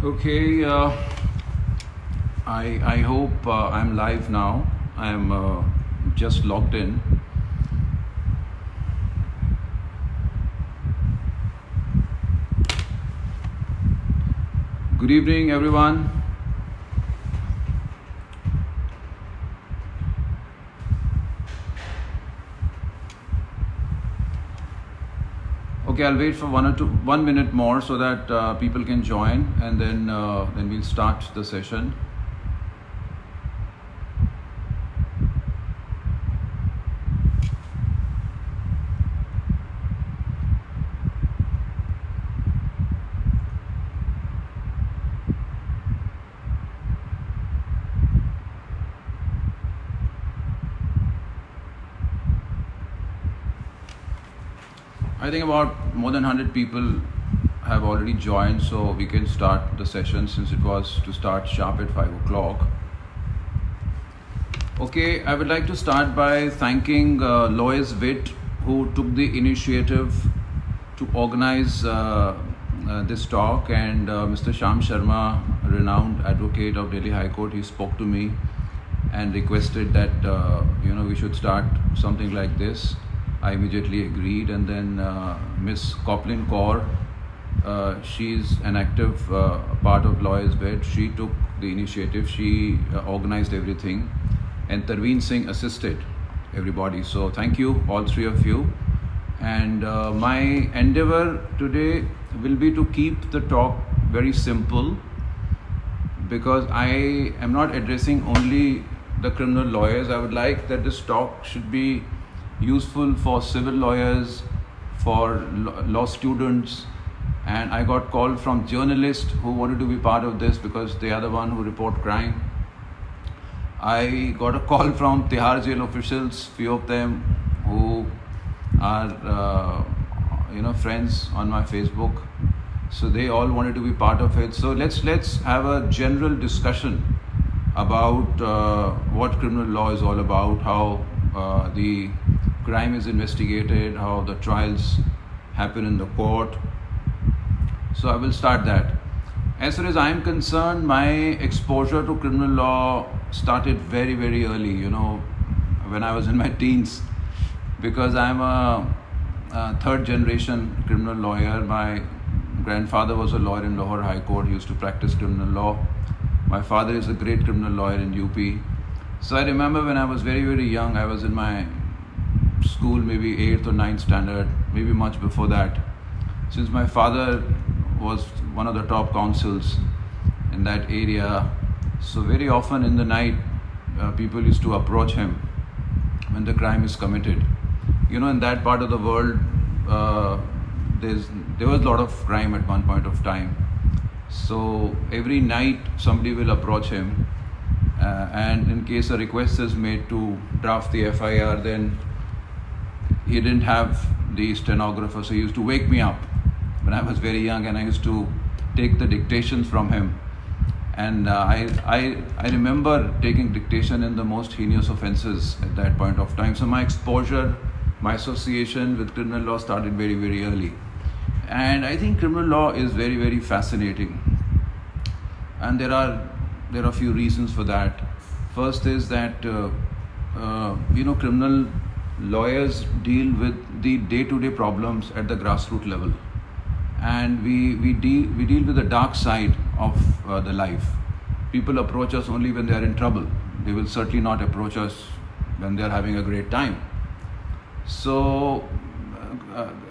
Okay, I hope I'm live now. I'm just logged in. Good evening, everyone. Okay, I'll wait for 1 minute more so that people can join, and then we'll start the session. I think about more than 100 people have already joined, so we can start the session since it was to start sharp at 5 o'clock. Okay, I would like to start by thanking Lois Witt, who took the initiative to organize this talk, and Mr. Sham Sharma, a renowned advocate of Delhi High Court. He spoke to me and requested that we should start something like this. I immediately agreed, and then Miss Coplin Kaur, she's an active part of Lawyers Witt. She took the initiative, she organized everything, and Tarveen Singh assisted everybody. So thank you, all three of you. And my endeavor today will be to keep the talk very simple, because I am not addressing only the criminal lawyers. I would like that this talk should be useful for civil lawyers, for law students, and I got call from journalists who wanted to be part of this because they are the one who report crime. I got a call from Tihar jail officials, few of them who are friends on my Facebook, so they all wanted to be part of it. So let's have a general discussion about what criminal law is all about, how the crime is investigated, how the trials happen in the court. So I will start that. As far as I am concerned, my exposure to criminal law started very, very early, when I was in my teens, because I am a third generation criminal lawyer. My grandfather was a lawyer in Lahore High Court. He used to practice criminal law. My father is a great criminal lawyer in UP. So I remember when I was very, very young, I was in my school, maybe 8th or 9th standard, maybe much before that. Since my father was one of the top counsels in that area, so very often in the night, people used to approach him when the crime is committed. In that part of the world, there was a lot of crime at one point of time. So every night somebody will approach him, and in case a request is made to draft the FIR, then he didn't have the stenographer, so he used to wake me up when I was very young, and I used to take the dictations from him. And I remember taking dictation in the most heinous offenses at that point of time. So my exposure, my association with criminal law started very, very early. And I think criminal law is very, very fascinating. And there are a few reasons for that. First is that criminal lawyers deal with the day-to-day problems at the grassroots level, and we deal with the dark side of the life. People approach us only when they are in trouble. They will certainly not approach us when they are having a great time. So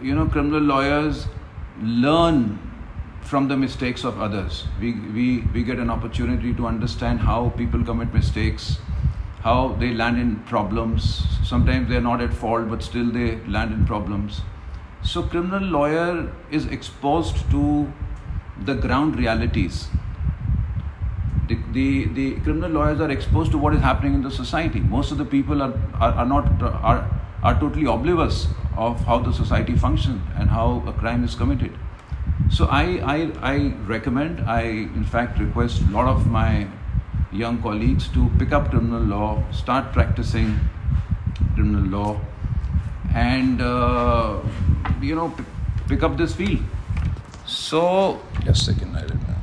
criminal lawyers learn from the mistakes of others. We get an opportunity to understand how people commit mistakes, how they land in problems. Sometimes they are not at fault, but still they land in problems. So criminal lawyer is exposed to the ground realities. The criminal lawyers are exposed to what is happening in the society. Most of the people are totally oblivious of how the society functions and how a crime is committed. So I recommend, I in fact request a lot of my young colleagues to pick up criminal law, start practicing criminal law, and pick up this field. So just a second, I remember.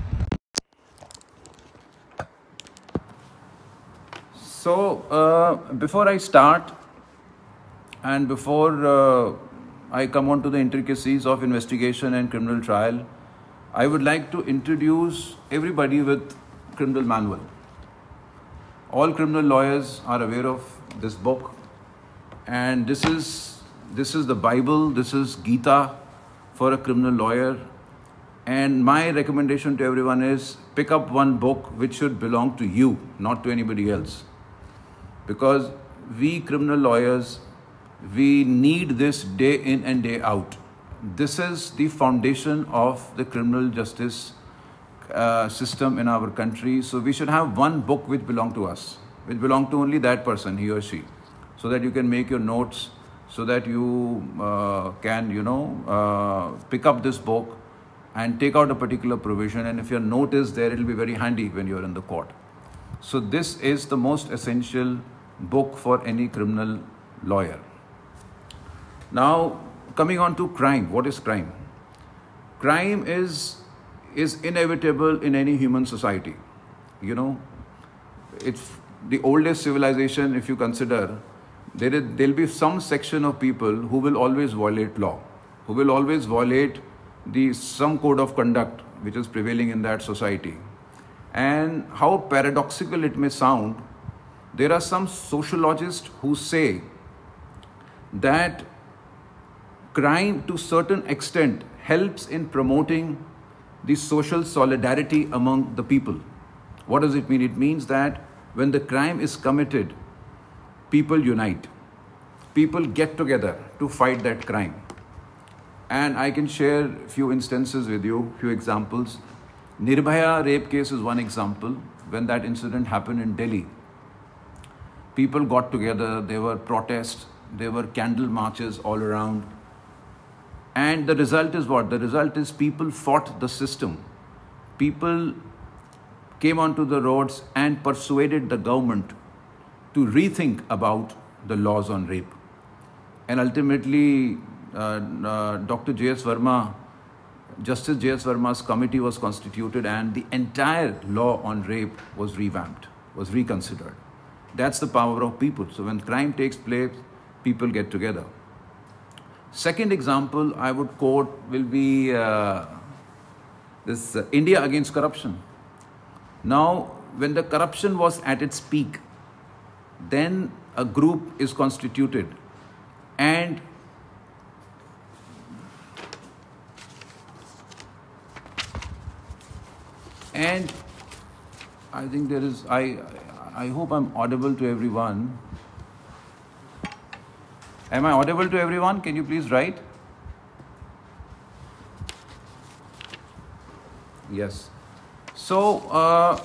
Before I start and before I come on to the intricacies of investigation and criminal trial, I would like to introduce everybody with criminal manual. All criminal lawyers are aware of this book, and this is the Bible, this is Gita for a criminal lawyer. And my recommendation to everyone is pick up one book which should belong to you, not to anybody else. Because we criminal lawyers, we need this day in and day out. This is the foundation of the criminal justice system in our country. So we should have one book which belong to us, which belong to only that person, he or she, so that you can make your notes, so that you can, pick up this book and take out a particular provision. And if your note is there, it will be very handy when you're in the court. So this is the most essential book for any criminal lawyer. Now, coming on to crime. What is crime? Crime is inevitable in any human society. It's the oldest civilization. If you consider, there'll be some section of people who will always violate law, who will always violate some code of conduct which is prevailing in that society. And how paradoxical it may sound, there are some sociologists who say that crime to certain extent helps in promoting the social solidarity among the people. What does it mean? It means that when the crime is committed, people unite. People get together to fight that crime. And I can share a few instances with you, few examples. Nirbhaya rape case is one example. When that incident happened in Delhi, people got together, there were protests, there were candle marches all around. And the result is what? The result is people fought the system. People came onto the roads and persuaded the government to rethink about the laws on rape. And ultimately, Dr. J.S. Verma, Justice J.S. Verma's committee was constituted, and the entire law on rape was revamped, was reconsidered. That's the power of people. So when crime takes place, people get together. Second example I would quote will be this India against corruption. Now, when the corruption was at its peak, then a group is constituted, and I think there is, I hope I'm audible to everyone. Am I audible to everyone? Can you please write? Yes. So,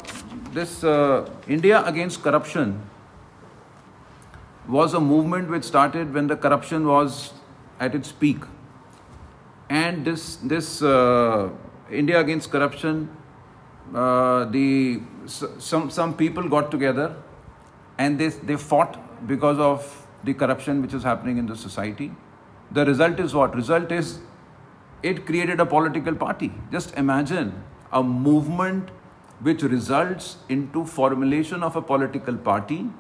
this India against corruption was a movement which started when the corruption was at its peak. And this India against corruption, some people got together and they fought because of the corruption which is happening in the society. The result is what? Result is it created a political party. Just imagine a movement which results into formulation of a political party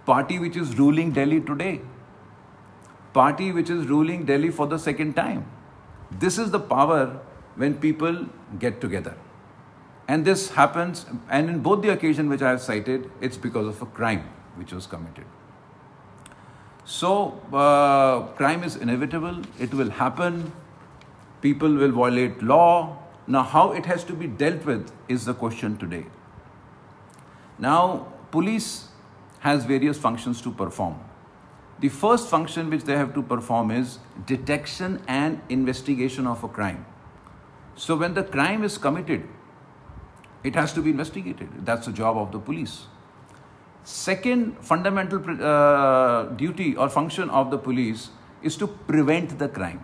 which is ruling Delhi today, party which is ruling Delhi for the second time. This is the power when people get together. And this happens, and in both the occasion which I have cited, it's because of a crime which was committed. So, crime is inevitable, it will happen, people will violate law. Now, how it has to be dealt with is the question today. Now, police has various functions to perform. The first function which they have to perform is detection and investigation of a crime. So, when the crime is committed, it has to be investigated. That's the job of the police. Second fundamental duty or function of the police is to prevent the crime.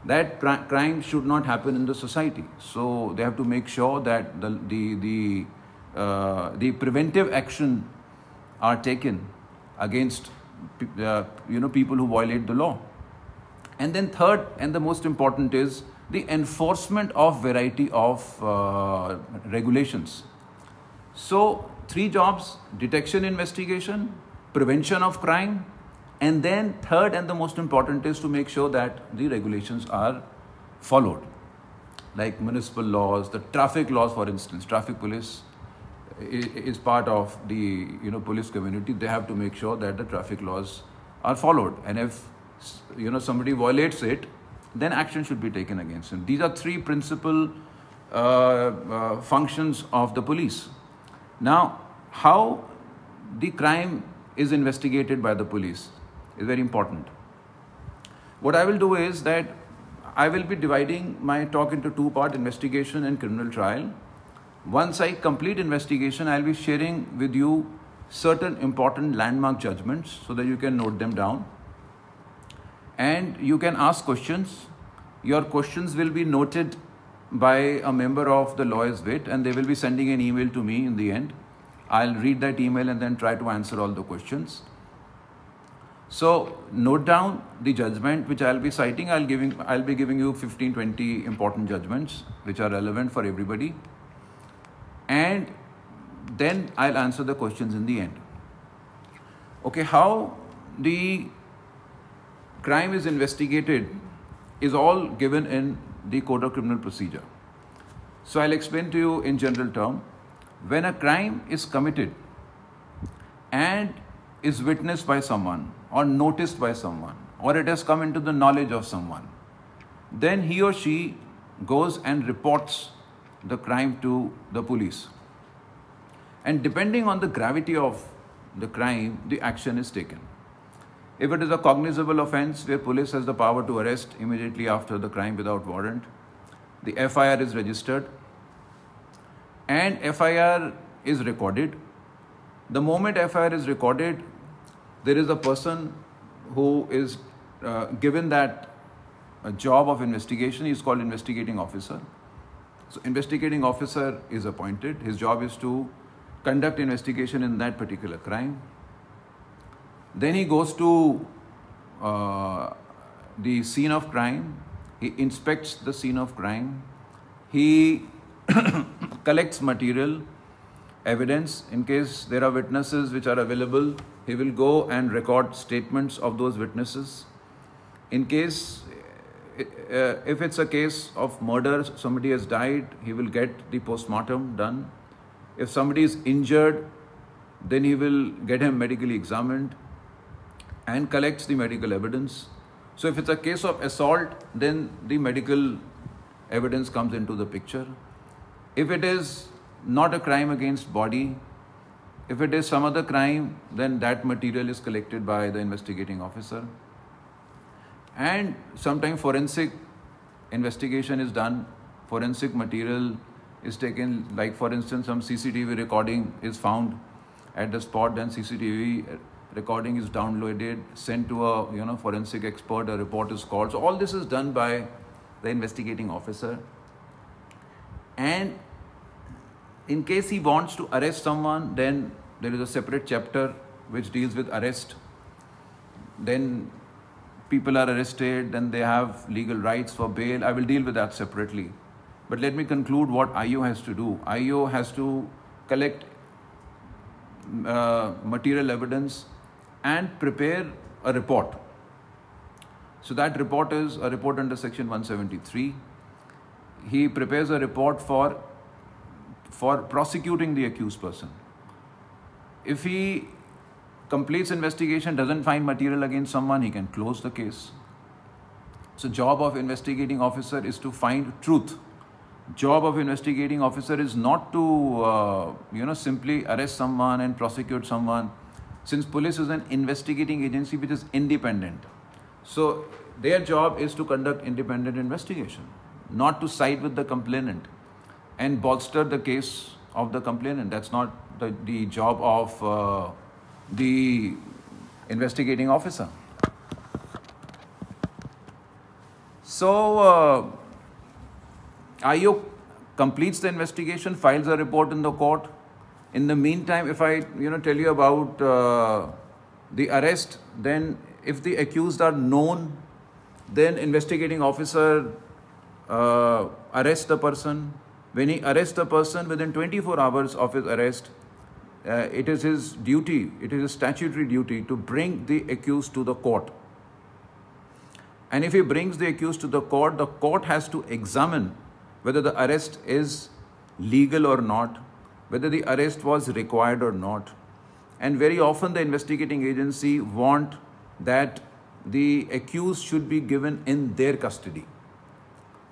That crime should not happen in the society. So they have to make sure that the preventive action are taken against people who violate the law. And then third and the most important is the enforcement of variety of regulations. So three jobs: detection, investigation, prevention of crime, and then third and the most important is to make sure that the regulations are followed, like municipal laws, the traffic laws, for instance. Traffic police is part of the police community. They have to make sure that the traffic laws are followed, and if somebody violates it, then action should be taken against him. These are three principal functions of the police. Now, how the crime is investigated by the police is very important. What I will do is that I will be dividing my talk into two parts: investigation and criminal trial. Once I complete investigation, I'll be sharing with you certain important landmark judgments so that you can note them down. And you can ask questions. Your questions will be noted by a member of the lawyer's wit, and they will be sending an email to me in the end. I'll read that email and then try to answer all the questions. So note down the judgment which I'll be citing. I'll be giving you 15-20 important judgments which are relevant for everybody. And then I'll answer the questions in the end. Okay, how the crime is investigated is all given in the Code of Criminal Procedure. So I'll explain to you in general term. When a crime is committed and is witnessed by someone or noticed by someone, or it has come into the knowledge of someone, then he or she goes and reports the crime to the police. And depending on the gravity of the crime, the action is taken. If it is a cognizable offense where police has the power to arrest immediately after the crime without warrant, the FIR is registered and FIR is recorded. The moment FIR is recorded, there is a person who is given that job of investigation. He is called investigating officer. So investigating officer is appointed. His job is to conduct investigation in that particular crime. Then he goes to the scene of crime. He inspects the scene of crime. He collects material, evidence. In case there are witnesses which are available, he will go and record statements of those witnesses. In case, if it's a case of murder, somebody has died, he will get the postmortem done. If somebody is injured, then he will get him medically examined and collects the medical evidence. So if it's a case of assault, then the medical evidence comes into the picture. If it is not a crime against body, if it is some other crime, then that material is collected by the investigating officer. And sometimes forensic investigation is done. Forensic material is taken, like for instance, some CCTV recording is found at the spot, then CCTV recording is downloaded, sent to a forensic expert, a report is called. So all this is done by the investigating officer. And in case he wants to arrest someone, then there is a separate chapter which deals with arrest. Then people are arrested, then they have legal rights for bail. I will deal with that separately. But let me conclude what IO has to do. IO has to collect material evidence and prepare a report. So that report is a report under section 173. He prepares a report for prosecuting the accused person. If he completes investigation, doesn't find material against someone, he can close the case. So job of investigating officer is to find truth. Job of investigating officer is not to simply arrest someone and prosecute someone, since police is an investigating agency which is independent. So their job is to conduct independent investigation, not to side with the complainant and bolster the case of the complainant. That's not the job of the investigating officer. So IO completes the investigation, files a report in the court. In the meantime, if I tell you about the arrest, then if the accused are known, then investigating officer arrests the person. When he arrests the person, within 24 hours of his arrest, it is his duty, it is his statutory duty to bring the accused to the court. And if he brings the accused to the court has to examine whether the arrest is legal or not, whether the arrest was required or not. And very often the investigating agency want that the accused should be given in their custody.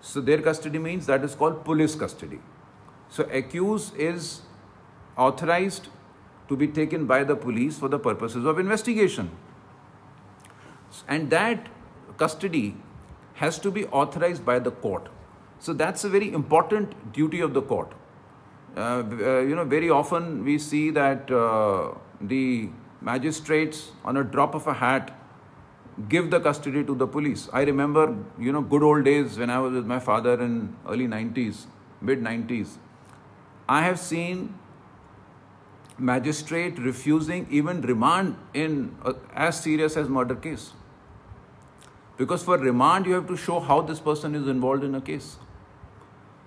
So their custody means that is called police custody. So accused is authorized to be taken by the police for the purposes of investigation. And that custody has to be authorized by the court. So that's a very important duty of the court. Very often we see that the magistrates on a drop of a hat give the custody to the police. I remember, good old days when I was with my father in early 90s, mid 90s. I have seen magistrate refusing even remand in as serious as murder case. Because for remand, you have to show how this person is involved in a case.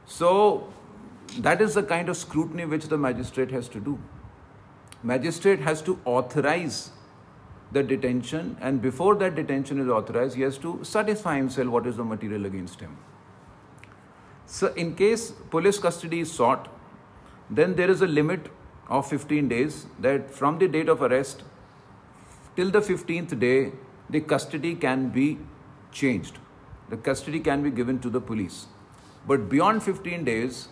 So that is the kind of scrutiny which the magistrate has to do. Magistrate has to authorize the detention, and before that detention is authorized, he has to satisfy himself what is the material against him. So in case police custody is sought, then there is a limit of 15 days that from the date of arrest till the 15th day, the custody can be changed. The custody can be given to the police. But beyond 15 days,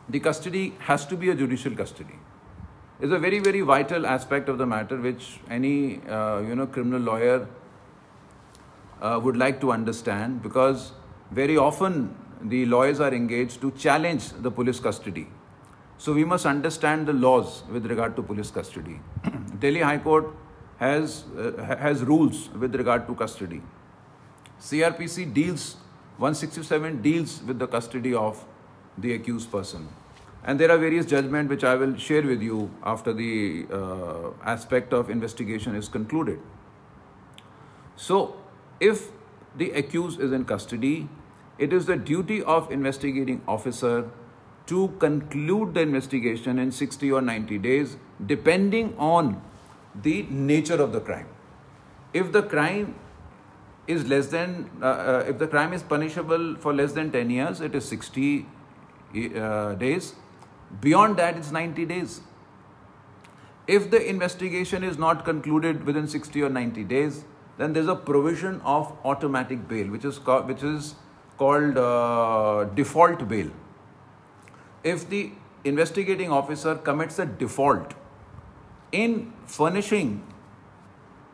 the custody has to be a judicial custody. It's a very, very vital aspect of the matter which any criminal lawyer would like to understand, because very often the lawyers are engaged to challenge the police custody. So we must understand the laws with regard to police custody. Delhi High Court has rules with regard to custody. CRPC deals 167 deals with the custody of the accused person. And there are various judgments which I will share with you after the aspect of investigation is concluded. So, if the accused is in custody, it is the duty of investigating officer to conclude the investigation in 60 or 90 days, depending on the nature of the crime. If the crime is if the crime is punishable for less than 10 years, it is 60 days. Beyond that, it's 90 days. If the investigation is not concluded within 60 or 90 days, then there's a provision of automatic bail, which is called default bail. If the investigating officer commits a default in furnishing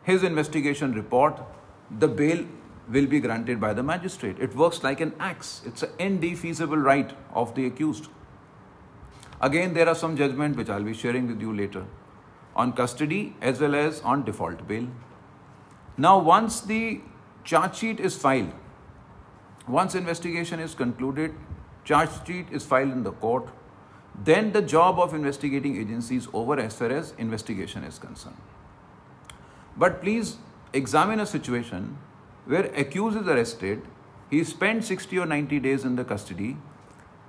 his investigation report, the bail will be granted by the magistrate. It works like an axe. It's an indefeasible right of the accused. Again, there are some judgments which I'll be sharing with you later on custody as well as on default bail. Now, once the charge sheet is filed, once investigation is concluded, charge sheet is filed in the court, then the job of investigating agency is over as far as investigation is concerned. But please examine a situation where accused is arrested, he spent 60 or 90 days in the custody,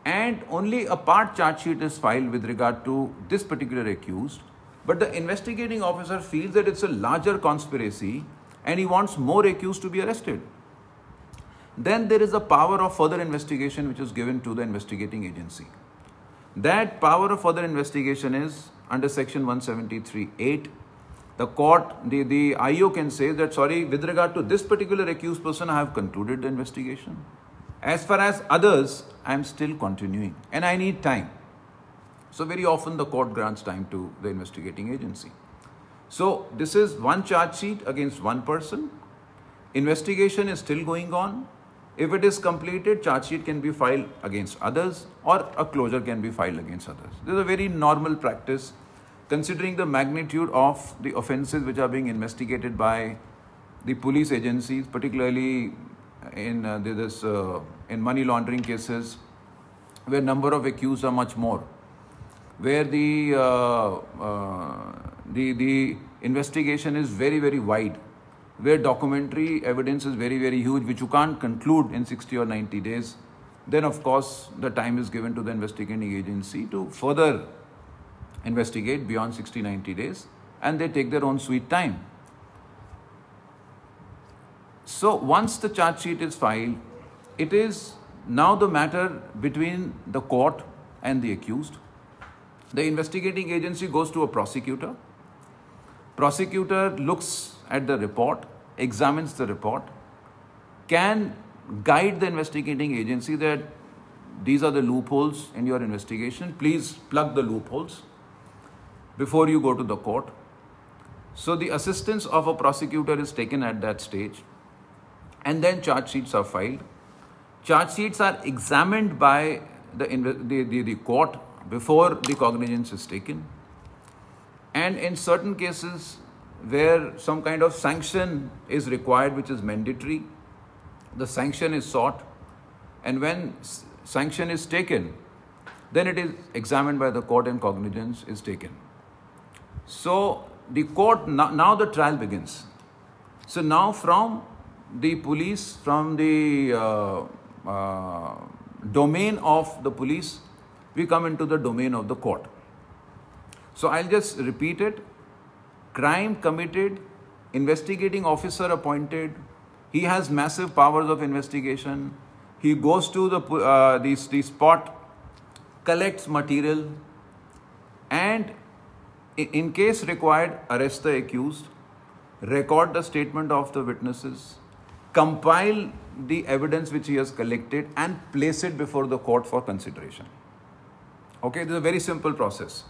and only a part charge sheet is filed with regard to this particular accused, but the investigating officer feels that it's a larger conspiracy and he wants more accused to be arrested. Then there is a power of further investigation which is given to the investigating agency. That power of further investigation is under section 173(8). The court, the IO can say that, sorry, with regard to this particular accused person, I have concluded the investigation. As far as others, I am still continuing and I need time. So very often the court grants time to the investigating agency. So this is one charge sheet against one person. Investigation is still going on. If it is completed, charge sheet can be filed against others or a closure can be filed against others. This is a very normal practice considering the magnitude of the offences which are being investigated by the police agencies, particularly in in money laundering cases, where number of accused are much more, where the investigation is very, very wide, where documentary evidence is very, very huge, which you can't conclude in 60 or 90 days, then of course the time is given to the investigating agency to further investigate beyond 60-90 days, and they take their own sweet time. So once the charge sheet is filed, it is now the matter between the court and the accused. The investigating agency goes to a prosecutor. Prosecutor looks at the report, examines the report, can guide the investigating agency that these are the loopholes in your investigation. Please plug the loopholes before you go to the court. So the assistance of a prosecutor is taken at that stage, and then charge sheets are filed. Charge sheets are examined by the court before the cognizance is taken. And in certain cases where some kind of sanction is required, which is mandatory, the sanction is sought. And when sanction is taken, then it is examined by the court and cognizance is taken. So the court, now the trial begins. So now from the police, from the domain of the police, we come into the domain of the court. So I'll just repeat it. Crime committed, investigating officer appointed, he has massive powers of investigation. He goes to the spot, collects material, and in case required, arrest the accused, record the statement of the witnesses, compile the evidence which he has collected, and place it before the court for consideration. Okay, this is a very simple process,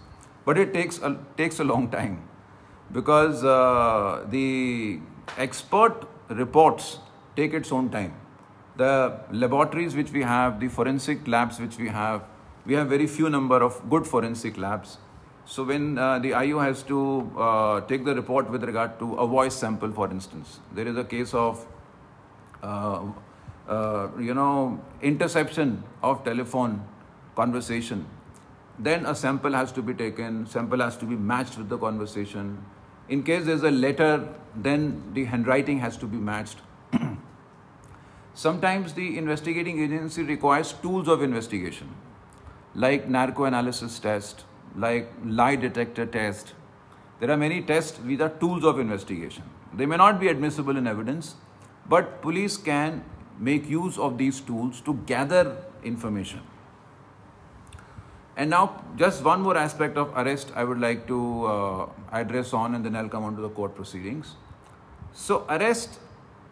but it takes a long time, because the expert reports take its own time. The laboratories which we have, the forensic labs which we have very few number of good forensic labs. So when the IO has to take the report with regard to a voice sample, for instance, there is a case of interception of telephone conversation, then a sample has to be taken, sample has to be matched with the conversation. In case there's a letter, then the handwriting has to be matched. Sometimes the investigating agency requires tools of investigation, like narco-analysis test, like lie detector test. There are many tests which are tools of investigation. They may not be admissible in evidence, but police can make use of these tools to gather information. And now, just one more aspect of arrest I would like to address on, and then I'll come on to the court proceedings. So arrest,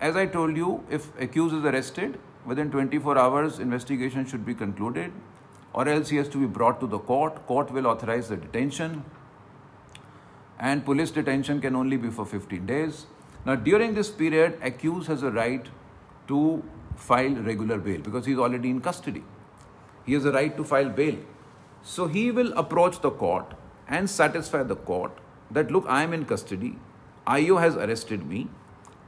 as I told you, if accused is arrested, within 24 hours, investigation should be concluded, or else he has to be brought to the court. Court will authorize the detention, and police detention can only be for 15 days. Now, during this period, accused has a right to file regular bail because he is already in custody. He has a right to file bail. So he will approach the court and satisfy the court that, look, I am in custody, IO has arrested me,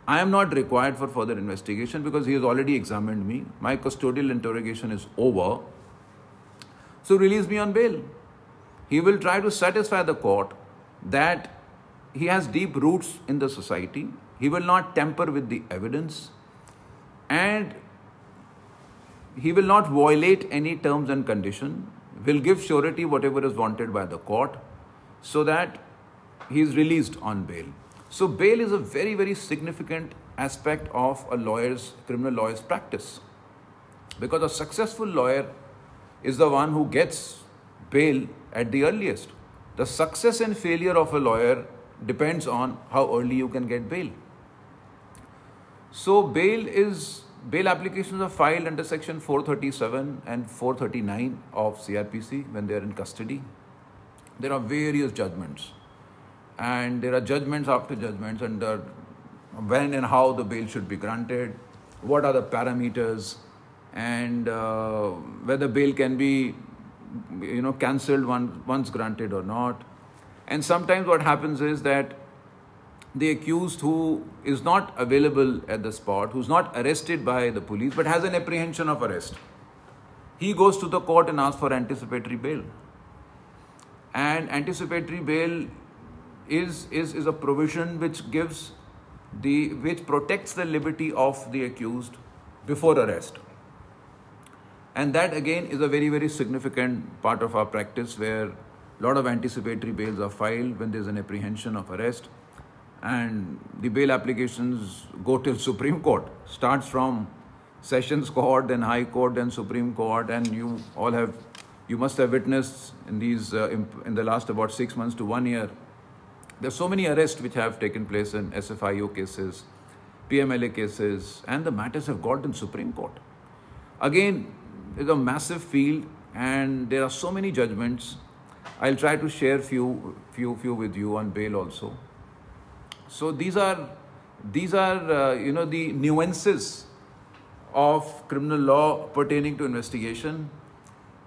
I am not required for further investigation because he has already examined me, my custodial interrogation is over, so release me on bail. He will try to satisfy the court that he has deep roots in the society, he will not tamper with the evidence, and he will not violate any terms and conditions, will give surety whatever is wanted by the court, so that he is released on bail. So bail is a very, very significant aspect of a criminal lawyer's practice, because a successful lawyer is the one who gets bail at the earliest. The success and failure of a lawyer depends on how early you can get bail. So bail applications are filed under section 437 and 439 of CRPC when they are in custody. There are various judgments, and there are judgments after judgments under when and how the bail should be granted, what are the parameters, and whether bail can be cancelled once granted or not. And sometimes what happens is that the accused who is not available at the spot, who's not arrested by the police but has an apprehension of arrest, he goes to the court and asks for anticipatory bail. And anticipatory bail is a provision which protects the liberty of the accused before arrest. And that again is a very, very significant part of our practice, where A lot of anticipatory bails are filed when there's an apprehension of arrest, and the bail applications go till Supreme Court. Starts from Sessions Court, then High Court, then Supreme Court, and you must have witnessed in the last about 6 months to 1 year. There's so many arrests which have taken place in SFIO cases, PMLA cases, and the matters have got in Supreme Court. Again, it's a massive field, and there are so many judgments. I'll try to share few with you on bail also. So these are the nuances of criminal law pertaining to investigation.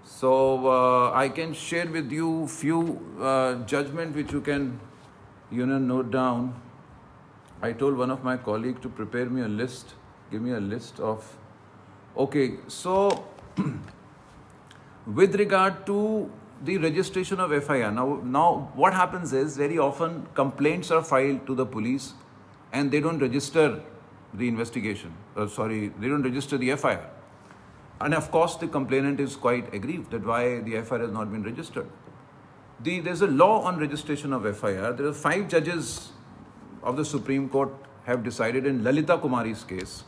So I can share with you few judgment which you can note down. I told one of my colleagues to prepare me a list, give me a list of. Okay, so with regard to the registration of FIR, now what happens is very often complaints are filed to the police and they don't register the investigation. They don't register the FIR. And of course, the complainant is quite aggrieved that why the FIR has not been registered. There's a law on registration of FIR. There are 5 judges of the Supreme Court have decided in Lalita Kumari's case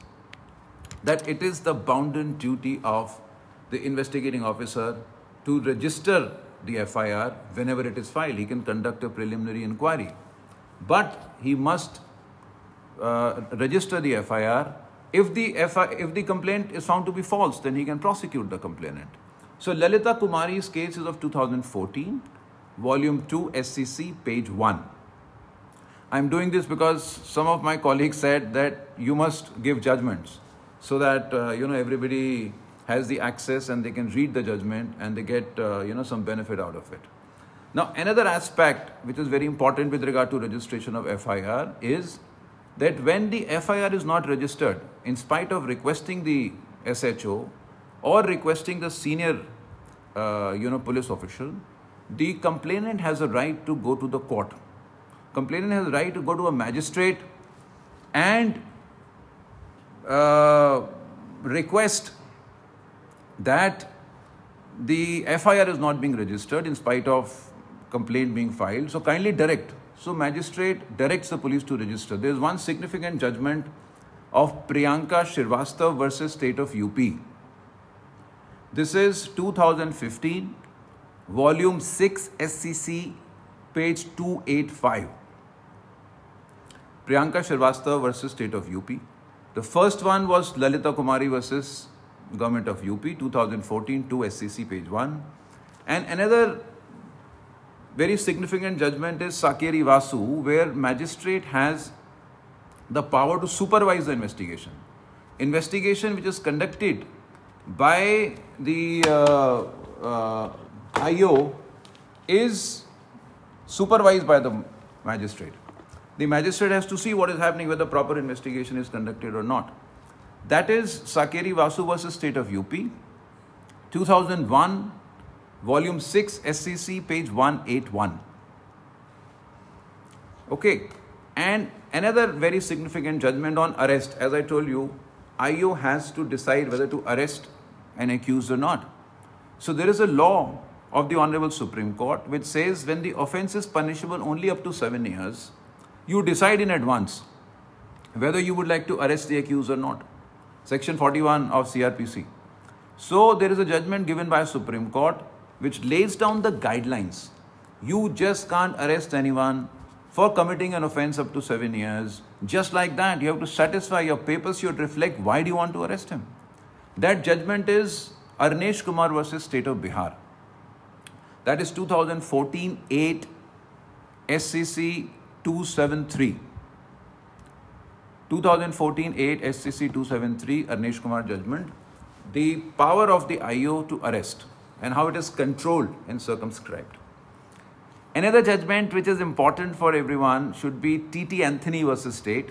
that it is the bounden duty of the investigating officer to register the FIR whenever it is filed. He can conduct a preliminary inquiry, but he must register the FIR. If the complaint is found to be false, then he can prosecute the complainant. So Lalita Kumari's case is of 2014, Volume 2, SCC, page 1. I'm doing this because some of my colleagues said that you must give judgments so that everybody has the access and they can read the judgment and they get some benefit out of it. Now, another aspect which is very important with regard to registration of FIR is that when the FIR is not registered, in spite of requesting the SHO or requesting the senior police official, the complainant has a right to go to the court. Complainant has a right to go to a magistrate and request that the FIR is not being registered in spite of complaint being filed. So kindly direct. So magistrate directs the police to register. There is one significant judgment of Priyanka Shrivastava versus State of UP. This is 2015, Volume 6, SCC, page 285. Priyanka Shrivastava versus State of UP. The first one was Lalita Kumari versus Government of UP, 2014, 2 SCC, page 1. And another very significant judgment is Sakeri Vasu, where magistrate has the power to supervise the investigation. Investigation which is conducted by the IO is supervised by the magistrate. The magistrate has to see what is happening, whether proper investigation is conducted or not. That is Sakeri Vasu versus State of UP, 2001, Volume 6, SCC, page 181. Okay, and another very significant judgment on arrest. As I told you, IO has to decide whether to arrest an accused or not. So there is a law of the Honorable Supreme Court which says when the offence is punishable only up to 7 years, you decide in advance whether you would like to arrest the accused or not. Section 41 of CRPC. So there is a judgment given by Supreme Court which lays down the guidelines. You just can't arrest anyone for committing an offence up to 7 years. Just like that, you have to satisfy your papers should reflect why do you want to arrest him. That judgment is Arnesh Kumar versus State of Bihar. That is 2014, 8 SCC 273. 2014, 8 SCC 273, Arnesh Kumar judgment. The power of the IO to arrest and how it is controlled and circumscribed. Another judgment which is important for everyone should be TT Anthony versus State.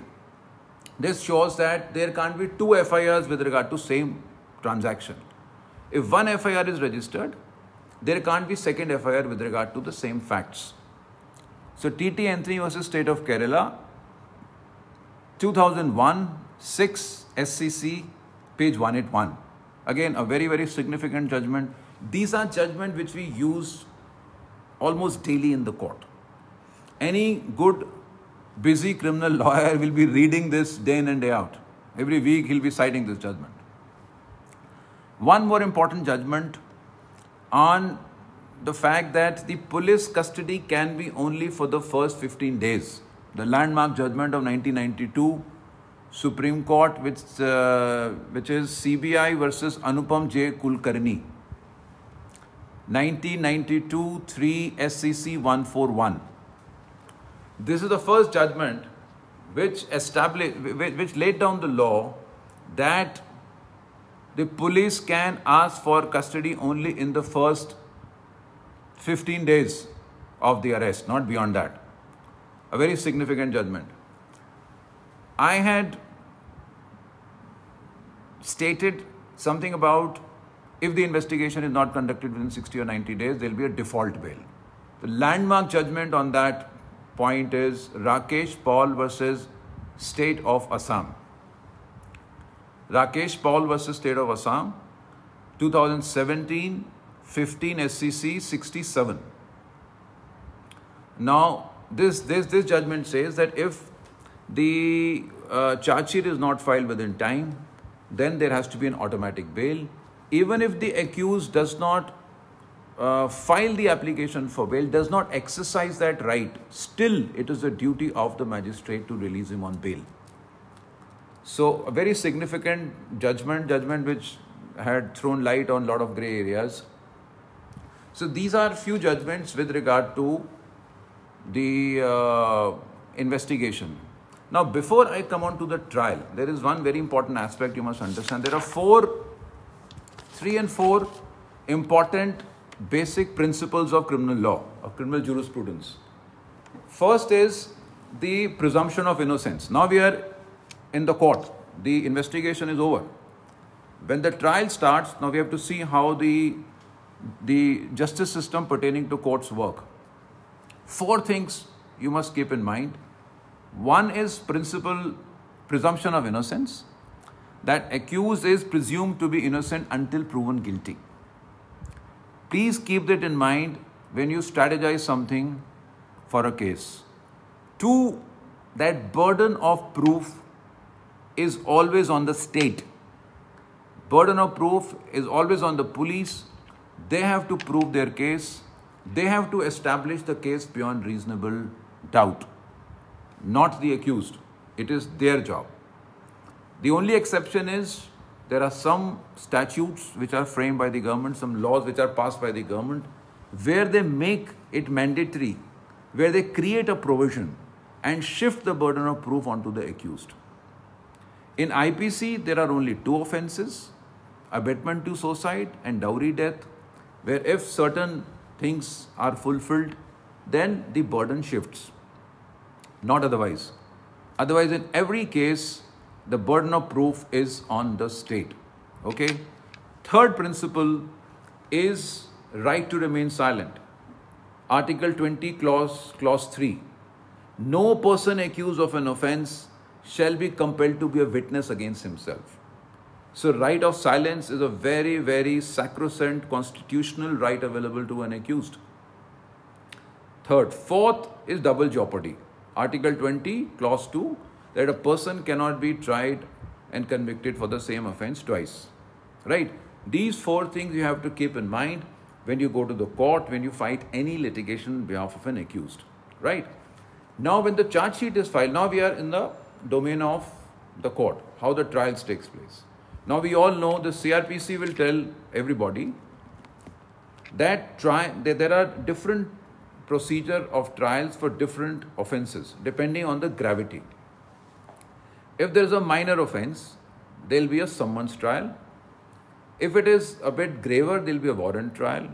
This shows that there can't be 2 FIRs with regard to same transaction. If one FIR is registered, there can't be second FIR with regard to the same facts. So TT Anthony versus State of Kerala, 2001, 6 SCC, page 181. Again, a very, very significant judgment. These are judgments which we use almost daily in the court. Any good, busy criminal lawyer will be reading this day in and day out. Every week he'll be citing this judgment. One more important judgment on the fact that the police custody can be only for the first 15 days. The landmark judgment of 1992 Supreme Court, which is CBI versus Anupam J. Kulkarni. 1992 3 SCC 141. This is the first judgment which laid down the law that the police can ask for custody only in the first 15 days of the arrest, not beyond that. A very significant judgment. I had stated something about if the investigation is not conducted within 60 or 90 days, there will be a default bail. The landmark judgment on that point is Rakesh Paul versus State of Assam. Rakesh Paul versus State of Assam, 2017, 15 SCC 67. Now, this judgment says that if the charge sheet is not filed within time, then there has to be an automatic bail. Even if the accused does not file the application for bail, does not exercise that right, still it is the duty of the magistrate to release him on bail. So a very significant judgment which had thrown light on a lot of grey areas. So these are few judgments with regard to the investigation. Now, before I come on to the trial, there is one very important aspect you must understand. There are three and four important basic principles of criminal law, of criminal jurisprudence. First is the presumption of innocence. Now we are in the court. The investigation is over. When the trial starts, now we have to see how the justice system pertaining to courts work. Four things you must keep in mind. One is presumption of innocence, that accused is presumed to be innocent until proven guilty. Please keep that in mind when you strategize something for a case. Two, that burden of proof is always on the state. Burden of proof is always on the police. They have to prove their case. They have to establish the case beyond reasonable doubt, not the accused. It is their job. The only exception is there are some statutes which are framed by the government, some laws which are passed by the government, where they make it mandatory, where they create a provision and shift the burden of proof onto the accused. In IPC, there are only two offences, abetment to suicide and dowry death, where if certain things are fulfilled, then the burden shifts, not otherwise. Otherwise, in every case, the burden of proof is on the state. Okay? Third principle is right to remain silent. Article 20, clause 3. No person accused of an offence shall be compelled to be a witness against himself. So right of silence is a very, very sacrosanct constitutional right available to an accused. Fourth is double jeopardy. Article 20, clause 2, that a person cannot be tried and convicted for the same offence twice. Right? These four things you have to keep in mind when you go to the court, when you fight any litigation on behalf of an accused. Right? Now, when the charge sheet is filed, now we are in the domain of the court, how the trials takes place. Now, we all know the CRPC will tell everybody that there are different procedure of trials for different offences, depending on the gravity. If there is a minor offence, there will be a summons trial. If it is a bit graver, there will be a warrant trial.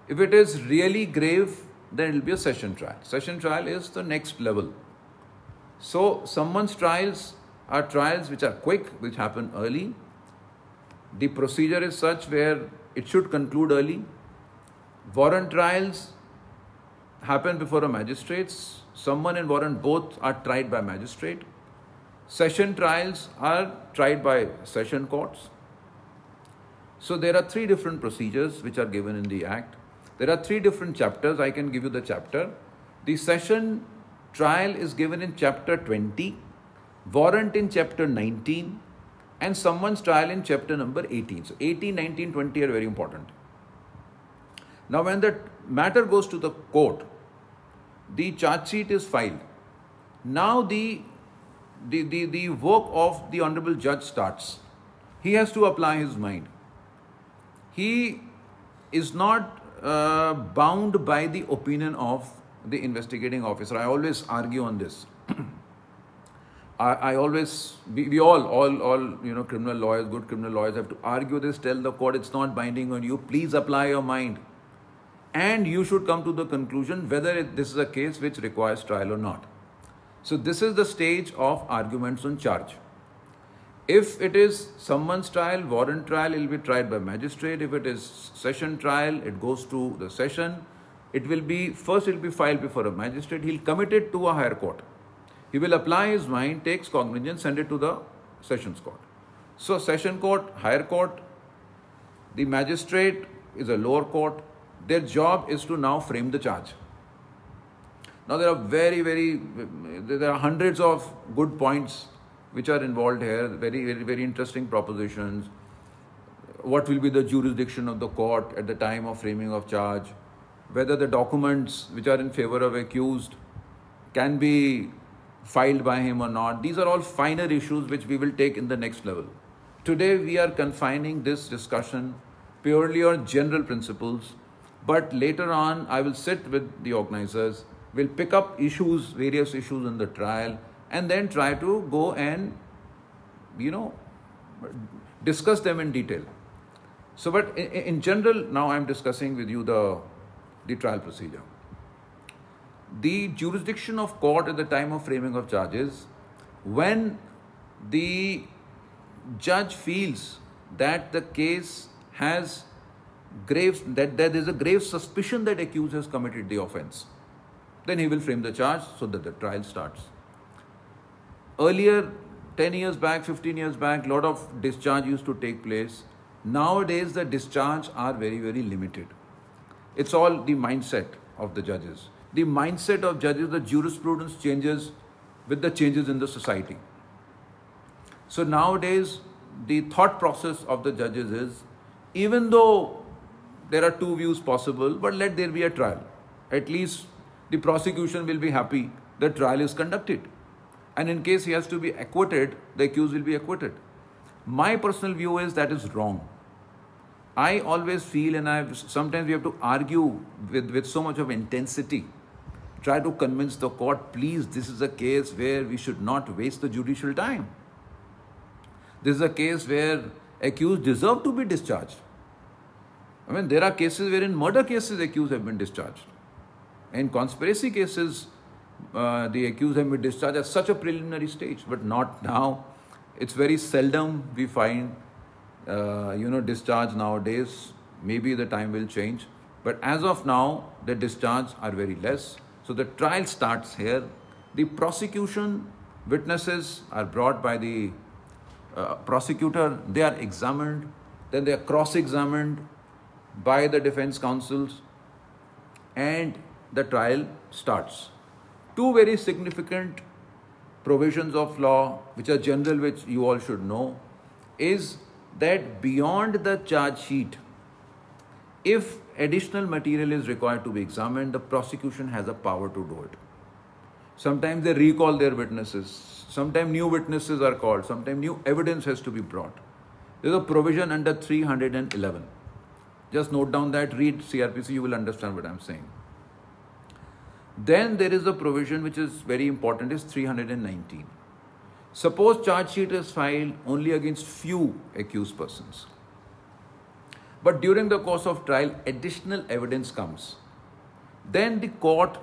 If it is really grave, then it will be a session trial. Session trial is the next level. So, summons trials are trials which are quick, which happen early. The procedure is such where it should conclude early. Warrant trials happen before a magistrate. Summon and warrant both are tried by magistrate. Session trials are tried by session courts. So there are three different procedures which are given in the Act. There are 3 different chapters. I can give you the chapter. The session trial is given in chapter 20, warrant in chapter 19, and someone's trial in chapter number 18. So 18, 19, 20 are very important. Now when the matter goes to the court, the charge sheet is filed. Now the work of the Honorable Judge starts. He has to apply his mind. He is not bound by the opinion of the investigating officer. I always argue on this. I always, we all criminal lawyers, good criminal lawyers have to argue this, tell the court it's not binding on you, please apply your mind. And you should come to the conclusion whether this is a case which requires trial or not. So this is the stage of arguments on charge. If it is someone's trial, warrant trial, it will be tried by magistrate. If it is session trial, it goes to the session. It will be filed before a magistrate. He'll commit it to a higher court. He will apply his mind, takes cognizance, send it to the sessions court. So session court, higher court, the magistrate is a lower court. Their job is to now frame the charge. Now there are hundreds of good points which are involved here, very interesting propositions. What will be the jurisdiction of the court at the time of framing of charge? Whether the documents which are in favor of accused can be filed by him or not. These are all finer issues which we will take in the next level. Today we are confining this discussion purely on general principles, but later on I will sit with the organizers, we'll pick up issues, various issues in the trial, and then try to go and, discuss them in detail. So, but in general, now I'm discussing with you the trial procedure. The jurisdiction of court at the time of framing of charges, when the judge feels that the case has that there is a grave suspicion that accused has committed the offence, then he will frame the charge so that the trial starts. Earlier, 10 years back, 15 years back, a lot of discharge used to take place. Nowadays, the discharge are very limited. It's all the mindset of the judges. The mindset of judges, the jurisprudence changes with the changes in the society. So nowadays, the thought process of the judges is, even though there are 2 views possible, but let there be a trial. At least the prosecution will be happy the trial is conducted. And in case he has to be acquitted, the accused will be acquitted. My personal view is that is wrong. I always feel, and sometimes we have to argue with so much of intensity, try to convince the court, please, this is a case where we should not waste the judicial time. This is a case where accused deserve to be discharged. I mean, there are cases where in murder cases accused have been discharged. In conspiracy cases, the accused have been discharged at such a preliminary stage, but not now. It's very seldom we find, discharge nowadays. Maybe the time will change. But as of now, the discharge are very less. So the trial starts here. The prosecution witnesses are brought by the prosecutor. They are examined. Then they are cross-examined by the defense counsels. And the trial starts. 2 very significant provisions of law, which are general, which you all should know, is that beyond the charge sheet, if additional material is required to be examined, the prosecution has a power to do it. Sometimes they recall their witnesses. Sometimes new witnesses are called. Sometimes new evidence has to be brought. There is a provision under 311. Just note down that, read CRPC, you will understand what I am saying. Then there is a provision which is very important, is 319. Suppose charge sheet is filed only against few accused persons, but during the course of trial additional evidence comes. Then the court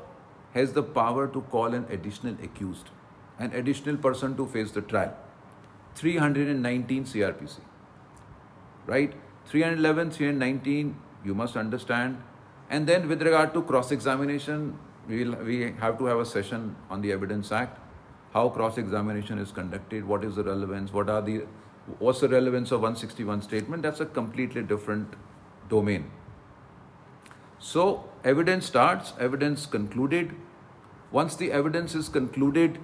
has the power to call an additional accused, an additional person to face the trial. 319 CRPC, right? 311, 319, you must understand. And then with regard to cross-examination, we have to have a session on the Evidence Act, how cross-examination is conducted, what is the relevance, what's the relevance of 161 statement. That's a completely different domain. So evidence starts, evidence concluded. Once the evidence is concluded,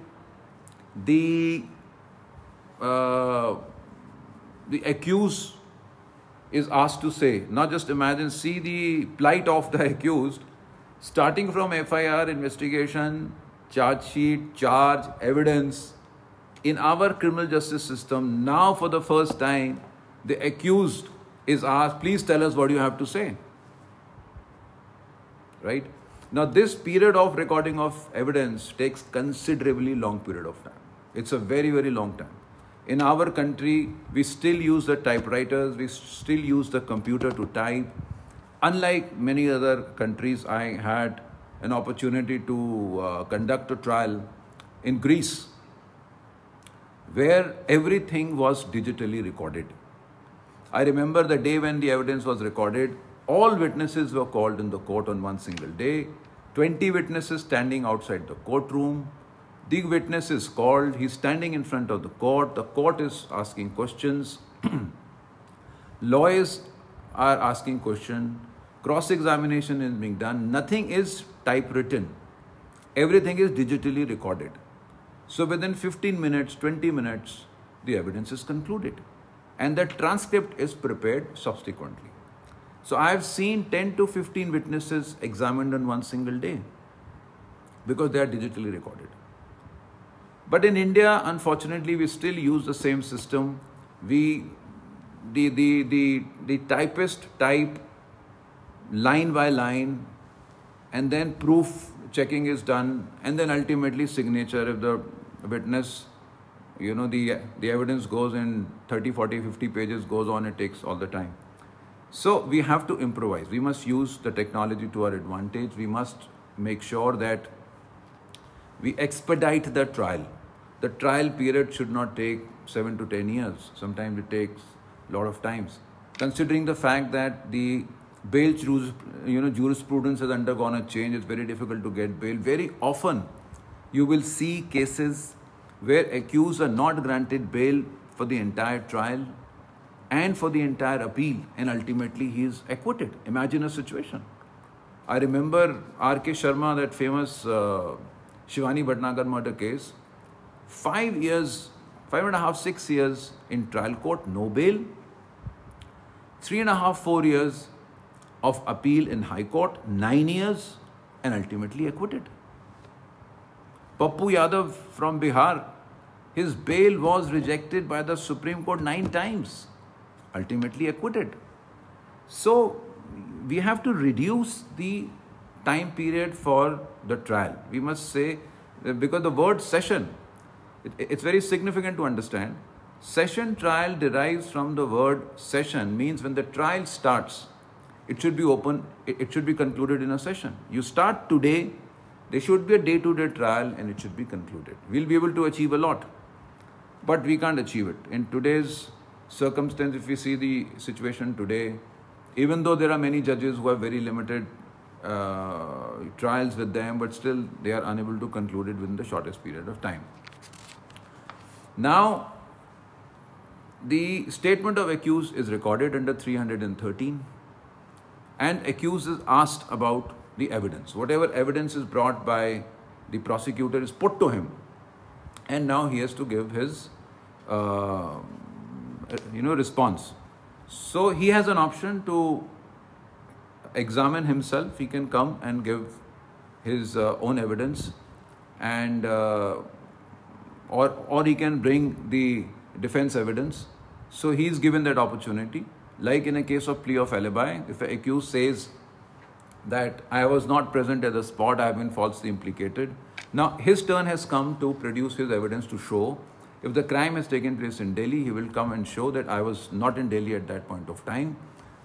the accused is asked to say, not just imagine, see the plight of the accused, starting from FIR, investigation, charge sheet, charge, evidence. In our criminal justice system, now for the first time, the accused is asked, please tell us what you have to say. Right? Now this period of recording of evidence takes considerably long period of time. It's a very, very long time. In our country, we still use the typewriters, we still use the computer to type. Unlike many other countries, I had an opportunity to conduct a trial in Greece, where everything was digitally recorded. I remember the day when the evidence was recorded, all witnesses were called in the court on one single day, 20 witnesses standing outside the courtroom. The witness is called, he's standing in front of the court is asking questions, lawyers are asking questions, cross-examination is being done, nothing is typewritten, everything is digitally recorded. So within 15 minutes, 20 minutes, the evidence is concluded and the transcript is prepared subsequently. So I have seen 10 to 15 witnesses examined on one single day because they are digitally recorded. But in India, unfortunately, we still use the same system. The typist type line by line, and then proof checking is done, and then ultimately signature. If the witness, the evidence goes in 30, 40, 50 pages, goes on, it takes all the time. So we have to improvise. We must use the technology to our advantage. We must make sure that we expedite the trial. The trial period should not take 7 to 10 years. Sometimes it takes a lot of times. Considering the fact that the bail jurisprudence has undergone a change, it's very difficult to get bail. Very often you will see cases where accused are not granted bail for the entire trial and for the entire appeal, and ultimately he is acquitted. Imagine a situation. I remember R.K. Sharma, that famous Shivani Bhatnagar murder case, 5 years, 5.5, 6 years in trial court, no bail. 3.5, 4 years of appeal in High Court, 9 years, and ultimately acquitted. Pappu Yadav from Bihar, his bail was rejected by the Supreme Court 9 times, ultimately acquitted. So we have to reduce the time period for the trial. We must say, because the word session, it's very significant to understand. Session trial derives from the word session, means when the trial starts, it should be open, it should be concluded in a session. You start today, there should be a day-to-day trial and it should be concluded. We'll be able to achieve a lot, but we can't achieve it. In today's circumstance, if we see the situation today, even though there are many judges who have very limited trials with them, but still they are unable to conclude it within the shortest period of time. Now, the statement of accused is recorded under 313, and accused is asked about the evidence. Whatever evidence is brought by the prosecutor is put to him, and now he has to give his response. So he has an option to examine himself. He can come and give his own evidence, and or he can bring the defense evidence. So he is given that opportunity. Like in a case of plea of alibi, if an accused says that I was not present at the spot, I have been falsely implicated. Now his turn has come to produce his evidence to show if the crime has taken place in Delhi, he will come and show that I was not in Delhi at that point of time.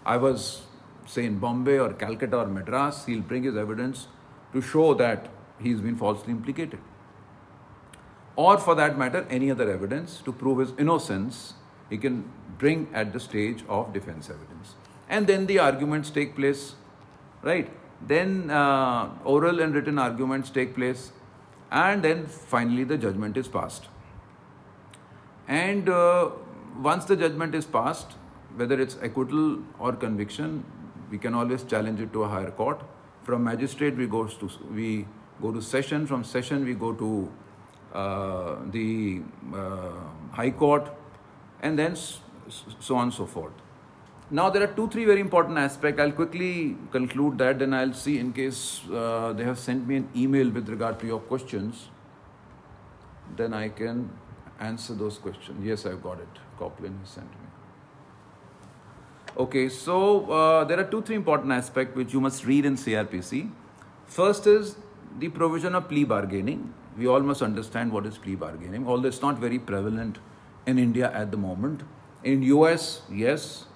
I was, say, in Bombay or Calcutta or Madras. He'll bring his evidence to show that he's been falsely implicated. Or for that matter, any other evidence to prove his innocence, he can bring at the stage of defense evidence. And then the arguments take place, right? Then oral and written arguments take place, and then finally the judgment is passed. And once the judgment is passed, whether it's acquittal or conviction, we can always challenge it to a higher court. From magistrate, we go to session. From session, we go to the high court, and then so on and so forth. Now, there are 2-3 very important aspects. I'll quickly conclude that, then I'll see in case they have sent me an email with regard to your questions. Then I can answer those questions. Yes, I've got it. Copeland has sent me. Okay, so there are 2-3 important aspects which you must read in CRPC. First is the provision of plea bargaining. We all must understand what is plea bargaining, although it's not very prevalent in India at the moment. In US, yes,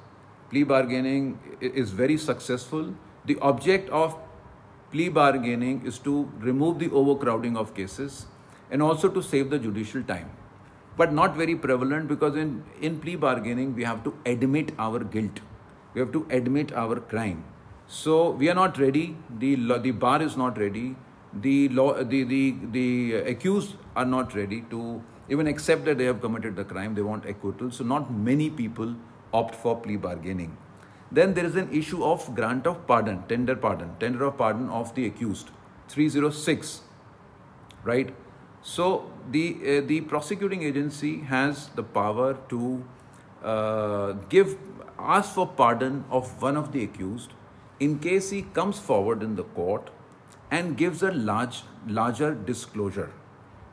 plea bargaining is very successful. The object of plea bargaining is to remove the overcrowding of cases and also to save the judicial time. But not very prevalent, because in plea bargaining, we have to admit our guilt. We have to admit our crime. So we are not ready. The bar is not ready. The accused are not ready to even accept that they have committed the crime. They want acquittal. So not many people opt for plea bargaining. Then there is an issue of grant of pardon, tender of pardon of the accused, 306, right? So the prosecuting agency has the power to ask for pardon of one of the accused in case he comes forward in the court and gives a larger disclosure.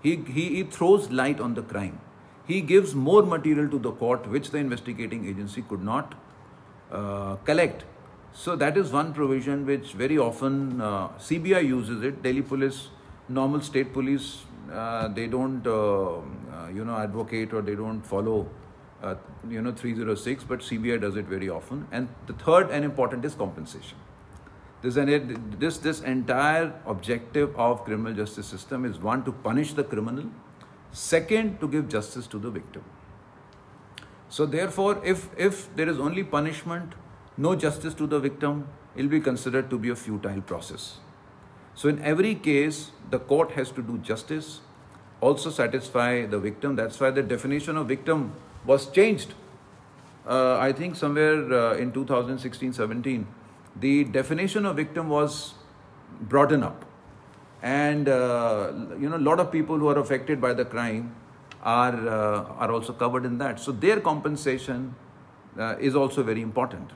He throws light on the crime. He gives more material to the court which the investigating agency could not collect. So that is one provision which very often CBI uses it. Delhi police, normal state police, they don't advocate, or they don't follow 306, but CBI does it very often. And the third and important is compensation. This entire objective of criminal justice system is, one, to punish the criminal, second, to give justice to the victim. So therefore, if there is only punishment, no justice to the victim, it will be considered to be a futile process. So in every case, the court has to do justice, also satisfy the victim. That's why the definition of victim was changed. I think somewhere in 2016-17, the definition of victim was broadened up. And, a lot of people who are affected by the crime are also covered in that. So their compensation is also very important.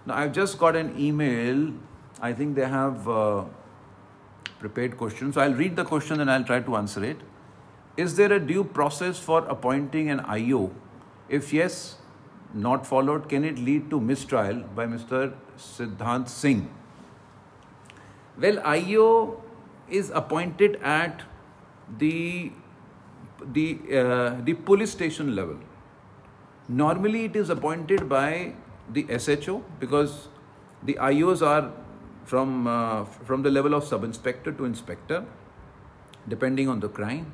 Now, I've just got an email. I think they have prepared questions. So I'll read the question and I'll try to answer it. Is there a due process for appointing an IO? If yes, not followed, can it lead to mistrial? By Mr. Siddhant Singh. Well, IO is appointed at the police station level. Normally, it is appointed by the SHO, because the IOs are from the level of sub-inspector to inspector, depending on the crime,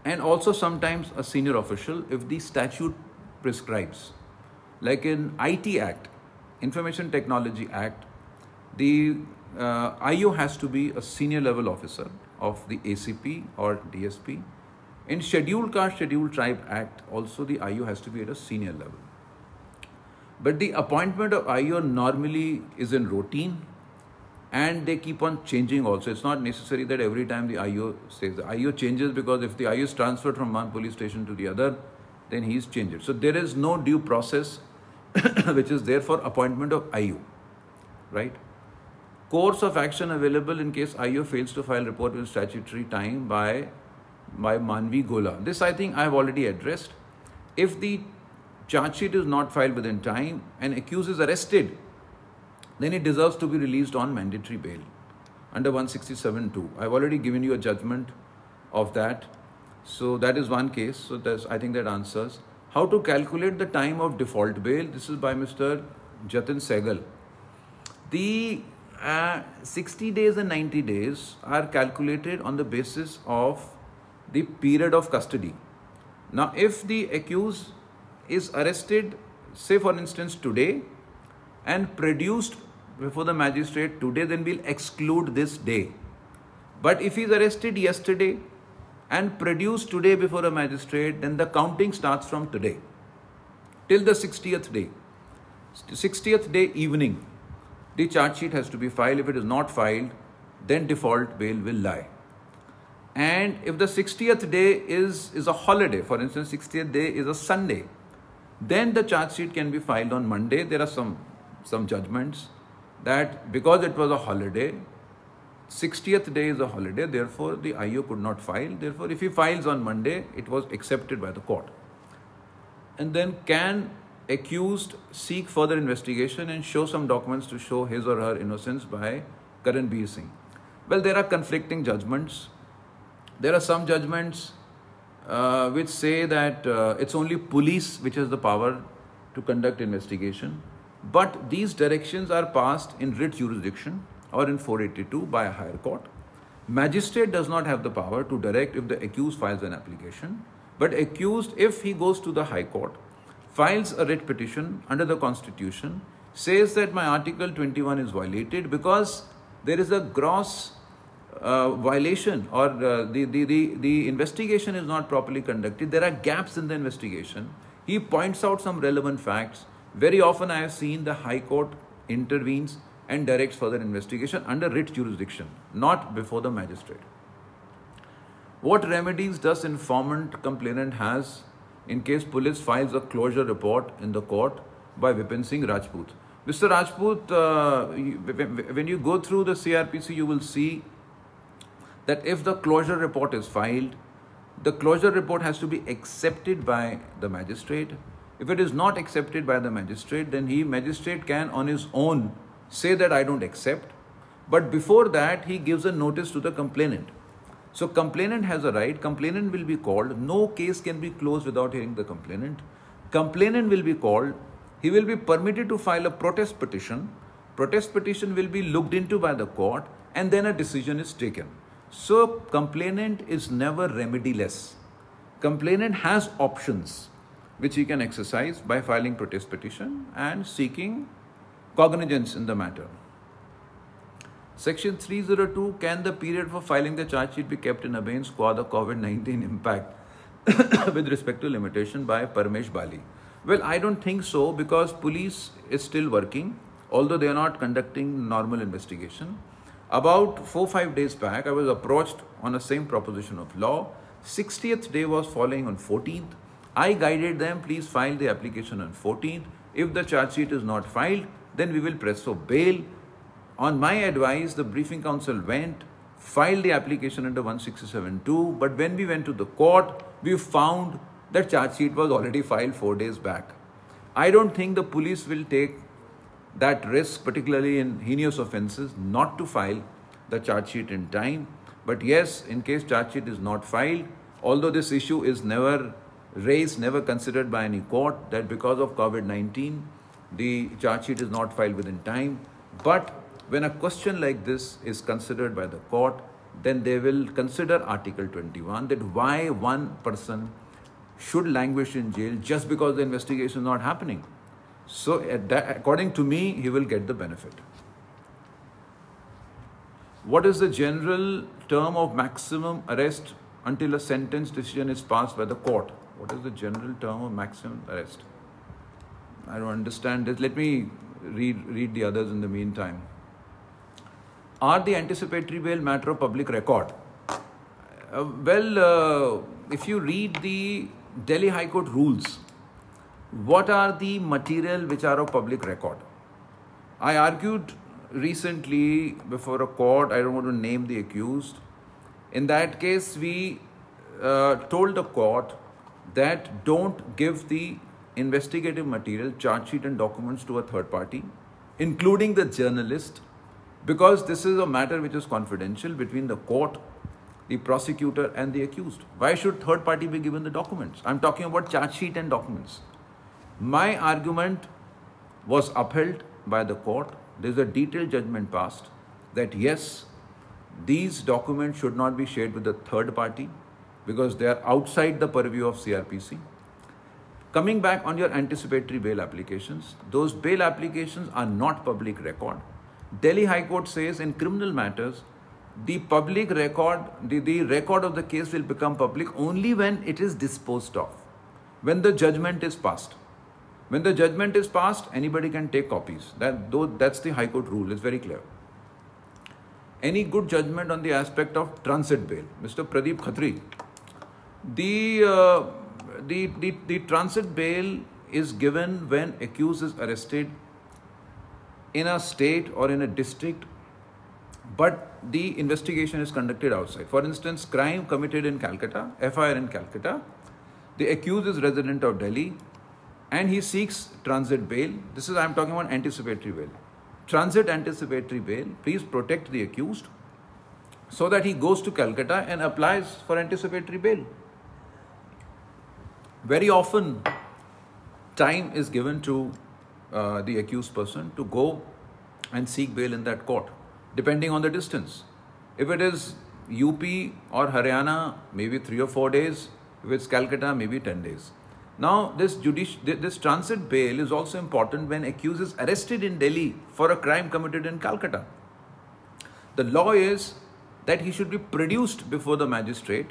and also sometimes a senior official if the statute prescribes. Like in IT Act, Information Technology Act, the IO has to be a senior level officer of the ACP or DSP. In Scheduled Caste, Scheduled Tribe Act, also the IO has to be at a senior level. But the appointment of IO normally is in routine, and they keep on changing also. It's not necessary that every time the IO says. The IO changes, because if the IO is transferred from one police station to the other, then he is changed. So there is no due process which is there for appointment of IO, right? Course of action available in case IO fails to file report within statutory time by Manvi Gola. This I think I have already addressed. If the charge sheet is not filed within time and accused is arrested, then it deserves to be released on mandatory bail under 167(2). I've already given you a judgment of that. So that is one case. So I think that answers. How to calculate the time of default bail? This is by Mr. Jatin Sehgal. The 60 days and 90 days are calculated on the basis of the period of custody. Now, if the accused is arrested, say for instance today, and produced before the magistrate today, then we'll exclude this day. But if he's arrested yesterday and produced today before a magistrate, then the counting starts from today till the 60th day. 60th day evening, the charge sheet has to be filed. If it is not filed, then default bail will lie. And if the 60th day is a holiday, for instance, 60th day is a Sunday, then the charge sheet can be filed on Monday. There are some judgments that because it was a holiday, 60th day is a holiday, therefore the IO could not file. Therefore, if he files on Monday, it was accepted by the court. And then can accused seek further investigation and show some documents to show his or her innocence by Karanbir Singh? Well, there are conflicting judgments. There are some judgments which say that it's only police which has the power to conduct investigation. But these directions are passed in writ jurisdiction or in 482 by a higher court. Magistrate does not have the power to direct if the accused files an application. But accused, if he goes to the High Court, files a writ petition under the Constitution, says that my Article 21 is violated because there is a gross violation, or the investigation is not properly conducted. There are gaps in the investigation. He points out some relevant facts. Very often I have seen the High Court intervenes and directs further investigation under writ jurisdiction, not before the magistrate. What remedies does informant complainant has in case police files a closure report in the court by Vipin Singh Rajput? Mr. Rajput, when you go through the CRPC, you will see that if the closure report is filed, the closure report has to be accepted by the magistrate. If it is not accepted by the magistrate, then magistrate can on his own say that I don't accept. But before that, he gives a notice to the complainant. So complainant has a right. Complainant will be called. No case can be closed without hearing the complainant. Complainant will be called. He will be permitted to file a protest petition. Protest petition will be looked into by the court, and then a decision is taken. So complainant is never remediless. Complainant has options which he can exercise by filing protest petition and seeking cognizance in the matter. Section 302, can the period for filing the charge sheet be kept in abeyance qua the COVID-19 impact with respect to limitation by Parmesh Bali? Well, I don't think so, because police is still working, although they are not conducting normal investigation. About 4-5 days back, I was approached on the same proposition of law. 60th day was falling on 14th. I guided them, please file the application on 14th. If the charge sheet is not filed, then we will press for bail. On my advice, the briefing counsel went, filed the application under 167(2), but when we went to the court, we found that charge sheet was already filed 4 days back. I don't think the police will take that risk, particularly in heinous offences, not to file the charge sheet in time. But yes, in case charge sheet is not filed, although this issue is never raised, never considered by any court, that because of COVID-19, the charge sheet is not filed within time. But when a question like this is considered by the court, then they will consider Article 21, that why one person should languish in jail just because the investigation is not happening. So according to me, he will get the benefit. What is the general term of maximum arrest until a sentence decision is passed by the court? What is the general term of maximum arrest? I don't understand this. Let me read the others in the meantime. Are the anticipatory bail matter of public record? If you read the Delhi High Court rules, what are the material which are of public record? I argued recently before a court, I don't want to name the accused. In that case, we told the court that don't give the investigative material, charge sheet and documents to a third party, including the journalist, because this is a matter which is confidential between the court, the prosecutor and the accused. Why should third party be given the documents? I'm talking about charge sheet and documents. My argument was upheld by the court. There's a detailed judgment passed that yes, these documents should not be shared with the third party because they are outside the purview of CRPC. Coming back on your anticipatory bail applications, those bail applications are not public record. Delhi High Court says in criminal matters, the public record, the record of the case will become public only when it is disposed of, when the judgment is passed. When the judgment is passed, anybody can take copies. That's the High Court rule. It's very clear. Any good judgment on the aspect of transit bail, Mr. Pradeep Khatri. The transit bail is given when accused is arrested in a state or in a district, but the investigation is conducted outside. For instance, crime committed in Calcutta, FIR in Calcutta, the accused is resident of Delhi and he seeks transit bail. I'm talking about anticipatory bail. Transit anticipatory bail, please protect the accused so that he goes to Calcutta and applies for anticipatory bail. Very often, time is given to the accused person to go and seek bail in that court, depending on the distance. If it is UP or Haryana, maybe 3 or 4 days. If it's Calcutta, maybe 10 days. Now, this transit bail is also important when accused is arrested in Delhi for a crime committed in Calcutta. The law is that he should be produced before the magistrate.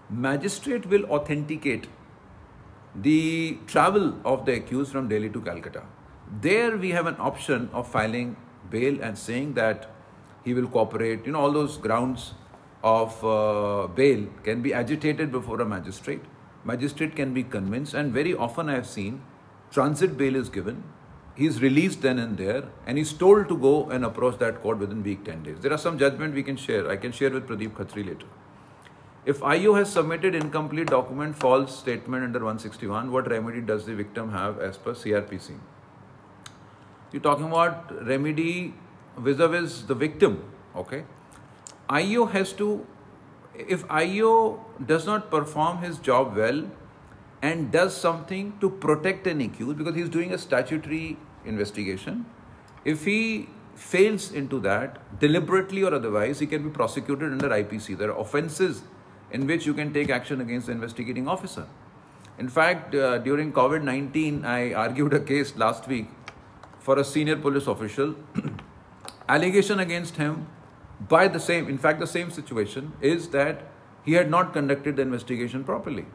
Magistrate will authenticate the travel of the accused from Delhi to Calcutta. There we have an option of filing bail and saying that he will cooperate. All those grounds of bail can be agitated before a magistrate. Magistrate can be convinced, and very often I have seen transit bail is given. He is released then and there, and he's told to go and approach that court within week 10 days. There are some judgment we can share. I can share with Pradeep Khatri later. If IO has submitted incomplete document, false statement under 161, what remedy does the victim have as per CRPC? You're talking about remedy vis-a-vis the victim, okay? IO has to, if IO does not perform his job well and does something to protect an accused, because he's doing a statutory investigation, if he fails into that, deliberately or otherwise, he can be prosecuted under IPC. There are offenses in which you can take action against the investigating officer. In fact, during COVID-19, I argued a case last week for a senior police official. Allegation against him by the same situation is that he had not conducted the investigation properly.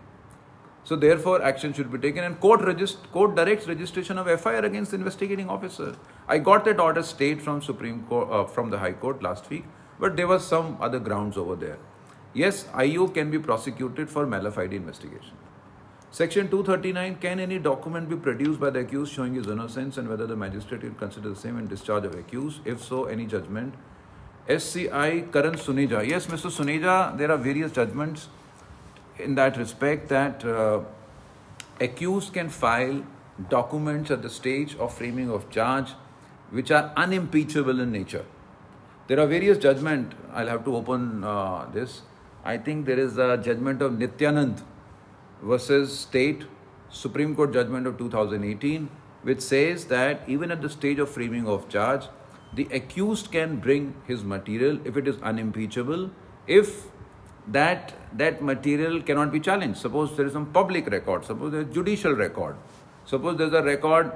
So therefore, action should be taken, and court directs registration of FIR against the investigating officer. I got that order stayed from Supreme Court, from the High Court last week, but there was some other grounds over there. Yes, IO can be prosecuted for malafide investigation. Section 239, can any document be produced by the accused showing his innocence and whether the magistrate will consider the same in discharge of accused? If so, any judgment? SCI Karan Suneja. Yes, Mr. Suneja, there are various judgments in that respect that accused can file documents at the stage of framing of charge which are unimpeachable in nature. There are various judgments. I'll have to open this. I think there is a judgment of Nityanand versus State, Supreme Court judgment of 2018, which says that even at the stage of framing of charge, the accused can bring his material if it is unimpeachable, if that material cannot be challenged. Suppose there is some public record, suppose there is judicial record, suppose there is a record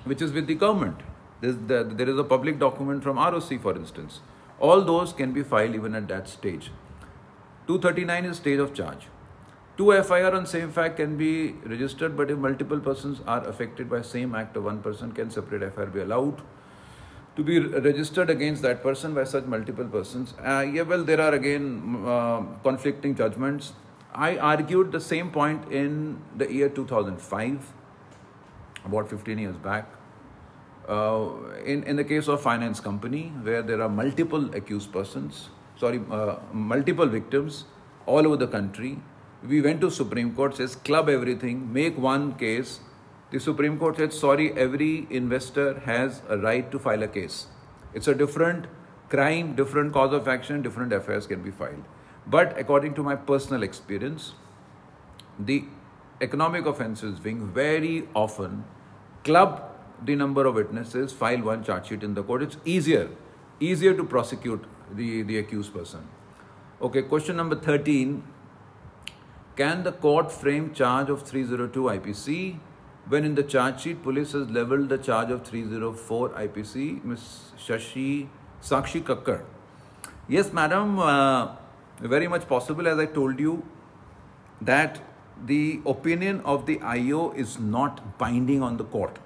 which is with the government, there is a public document from ROC, for instance. All those can be filed even at that stage. 239 is stage of charge. 2 FIR on same fact can be registered, but if multiple persons are affected by same act of one person, can separate FIR be allowed to be registered against that person by such multiple persons? Yeah, well, there are again conflicting judgments. I argued the same point in the year 2005, about 15 years back, in the case of finance company, where there are multiple accused persons, multiple victims all over the country. We went to Supreme Court, says club everything, make one case. The Supreme Court said, sorry, every investor has a right to file a case. It's a different crime, different cause of action, different affairs can be filed. But according to my personal experience, the economic offences being very often club the number of witnesses, file one charge sheet in the court. It's easier to prosecute the accused person. Okay, question number 13. Can the court frame charge of 302 IPC when in the charge sheet police has levelled the charge of 304 IPC? Ms. Sakshi Kakkar. Yes, madam, very much possible. As I told you that the opinion of the IO is not binding on the court.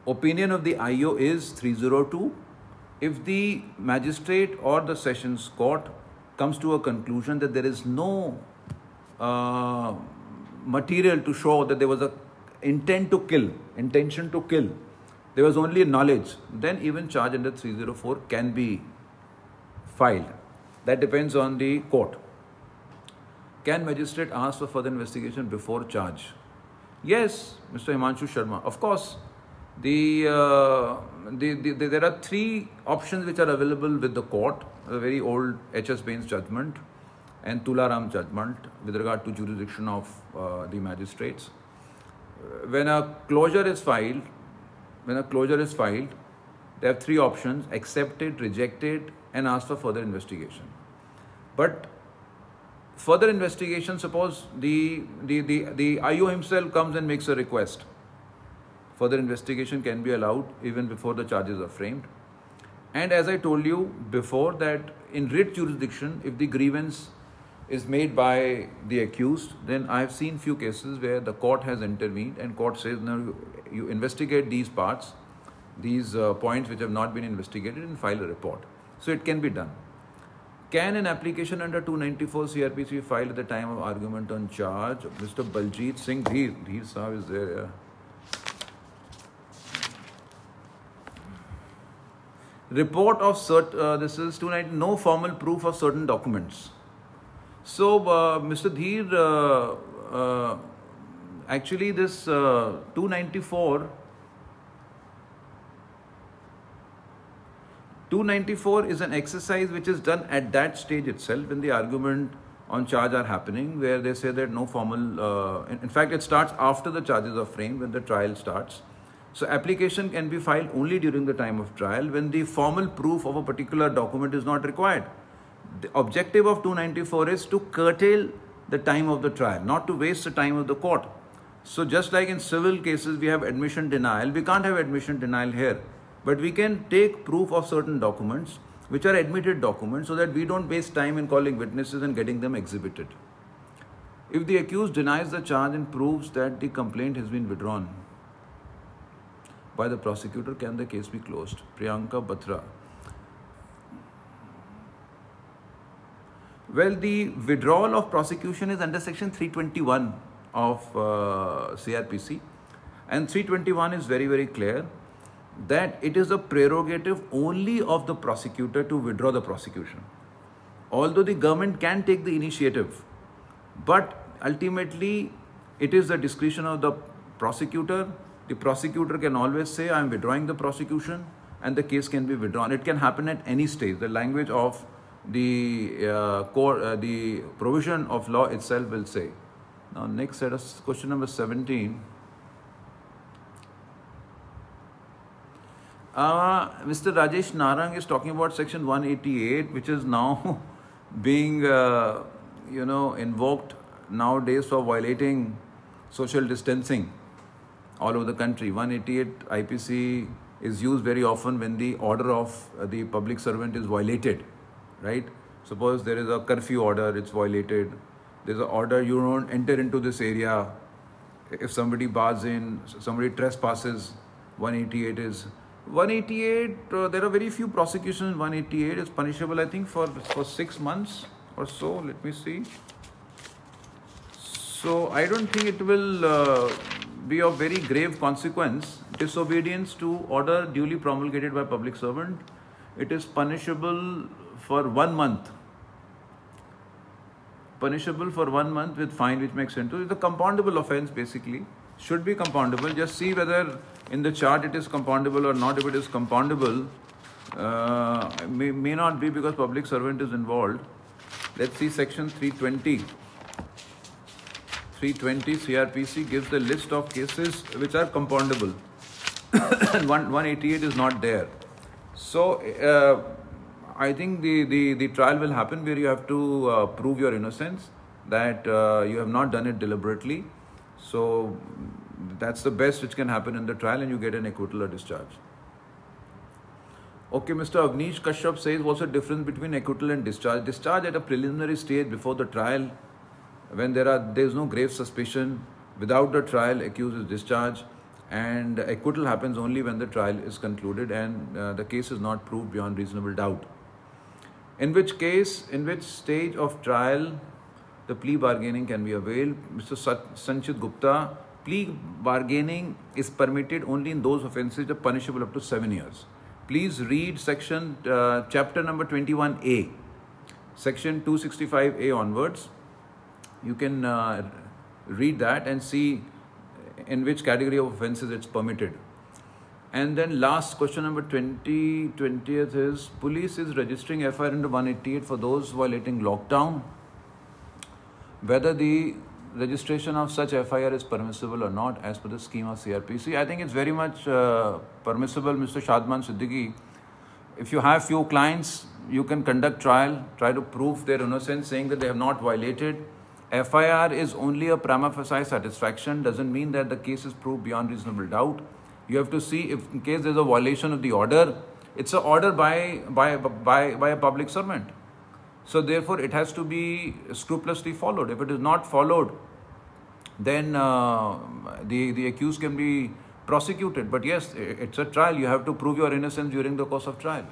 Opinion of the IO is 302. If the magistrate or the sessions court comes to a conclusion that there is no material to show that there was a intention to kill, there was only knowledge, then even charge under 304 can be filed. That depends on the court. Can magistrate ask for further investigation before charge? Yes, Mr. Himanshu Sharma. Of course, there are three options which are available with the court. A very old H.S. Bain's judgment and Tularam judgment with regard to jurisdiction of the magistrates. When a closure is filed, there are three options: accept it, reject it, and ask for further investigation. But further investigation, suppose the IO himself comes and makes a request. Further investigation can be allowed even before the charges are framed. And as I told you before, that in writ jurisdiction, if the grievance is made by the accused, then I have seen few cases where the court has intervened and court says, now you investigate these parts, these points which have not been investigated, and file a report. So it can be done. Can an application under 294 CRPC be filed at the time of argument on charge? Mr. Baljit Singh Dheer Saab is there. Yeah. Report of this is 290, no formal proof of certain documents. So, Mr. Dheer, actually this 294 is an exercise which is done at that stage itself when the argument on charge are happening, where they say that no formal, in fact it starts after the charges are framed, when the trial starts. So application can be filed only during the time of trial when the formal proof of a particular document is not required. The objective of 294 is to curtail the time of the trial, not to waste the time of the court. So just like in civil cases we have admission denial, we can't have admission denial here. But we can take proof of certain documents which are admitted documents so that we don't waste time in calling witnesses and getting them exhibited. If the accused denies the charge and proves that the complaint has been withdrawn by the prosecutor, can the case be closed? Priyanka Batra. Well, the withdrawal of prosecution is under section 321 of CRPC, and 321 is very, very clear that it is a prerogative only of the prosecutor to withdraw the prosecution. Although the government can take the initiative, but ultimately it is the discretion of the prosecutor. The prosecutor can always say, I am withdrawing the prosecution, and the case can be withdrawn. It can happen at any stage. The language of the the provision of law itself will say. Now, next set of question number 17. Mr. Rajesh Narang is talking about section 188, which is now being invoked nowadays for violating social distancing all over the country. 188 IPC is used very often when the order of the public servant is violated, right? Suppose there is a curfew order, it's violated. There's an order, you don't enter into this area. If somebody bars in, somebody trespasses, 188 is... 188, there are very few prosecutions. 188 is punishable, I think, for 6 months or so. Let me see. So I don't think it will be of very grave consequence. Disobedience to order duly promulgated by public servant, it is punishable for 1 month. Punishable for 1 month with fine, which makes sense. It's a compoundable offence, basically. Should be compoundable. Just see whether in the chart it is compoundable or not. If it is compoundable, may not be, because public servant is involved. Let's see section 320. 320 CRPC gives the list of cases which are compoundable. And 188 is not there. So I think the trial will happen where you have to prove your innocence, that you have not done it deliberately. So that's the best which can happen in the trial, and you get an acquittal or discharge. Okay, Mr. Avnish Kashyap says, what's the difference between acquittal and discharge? Discharge at a preliminary stage before the trial when there is no grave suspicion, without the trial, accused is discharged, and acquittal happens only when the trial is concluded and the case is not proved beyond reasonable doubt. In which stage of trial the plea bargaining can be availed? Mr. Sanchit Gupta, plea bargaining is permitted only in those offences that are punishable up to 7 years. Please read chapter number 21A, section 265A onwards. You can read that and see in which category of offences it's permitted. And then last question number 20th is, police is registering FIR under 188 for those violating lockdown. Whether the registration of such FIR is permissible or not as per the scheme of CRPC. I think it's very much permissible, Mr. Shadman Siddiqui. If you have few clients, you can conduct trial, try to prove their innocence, saying that they have not violated. FIR is only a prima facie satisfaction, doesn't mean that the case is proved beyond reasonable doubt. You have to see if in case there's a violation of the order, it's an order by a public servant. So therefore, it has to be scrupulously followed. If it is not followed, then the accused can be prosecuted. But yes, it's a trial. You have to prove your innocence during the course of trial.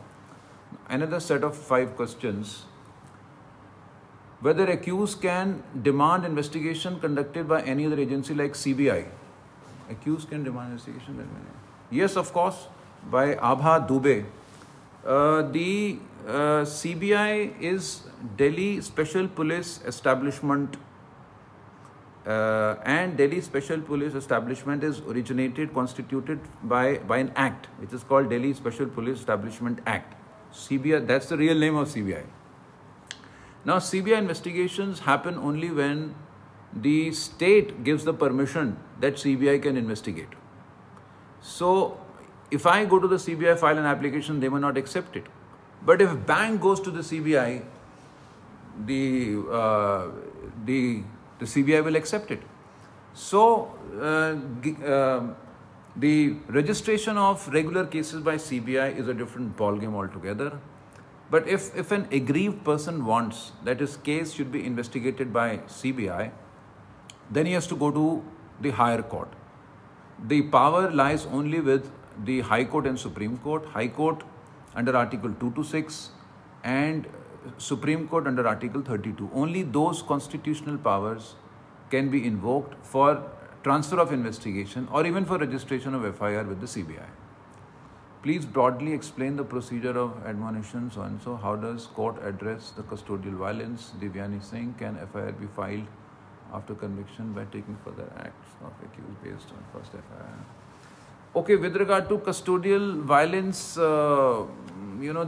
Another set of 5 questions. Whether accused can demand investigation conducted by any other agency like CBI. Accused can demand investigation. Yes, of course, by Abha Dubey. The CBI is Delhi Special Police Establishment, and Delhi Special Police Establishment is constituted by an act, which is called Delhi Special Police Establishment Act. CBI, that's the real name of CBI. Now, CBI investigations happen only when the state gives the permission that CBI can investigate. So, if I go to the CBI, file an application, they may not accept it. But if bank goes to the CBI, the CBI will accept it. So, the registration of regular cases by CBI is a different ballgame altogether. But if an aggrieved person wants that his case should be investigated by CBI, then he has to go to the higher court. The power lies only with the High Court and Supreme Court. High Court under Article 226 and Supreme Court under Article 32. Only those constitutional powers can be invoked for transfer of investigation or even for registration of FIR with the CBI. Please broadly explain the procedure of admonition, so and so. How does court address the custodial violence? Divyani Singh, can FIR be filed after conviction by taking further acts of accused based on first FIR? Okay, with regard to custodial violence, there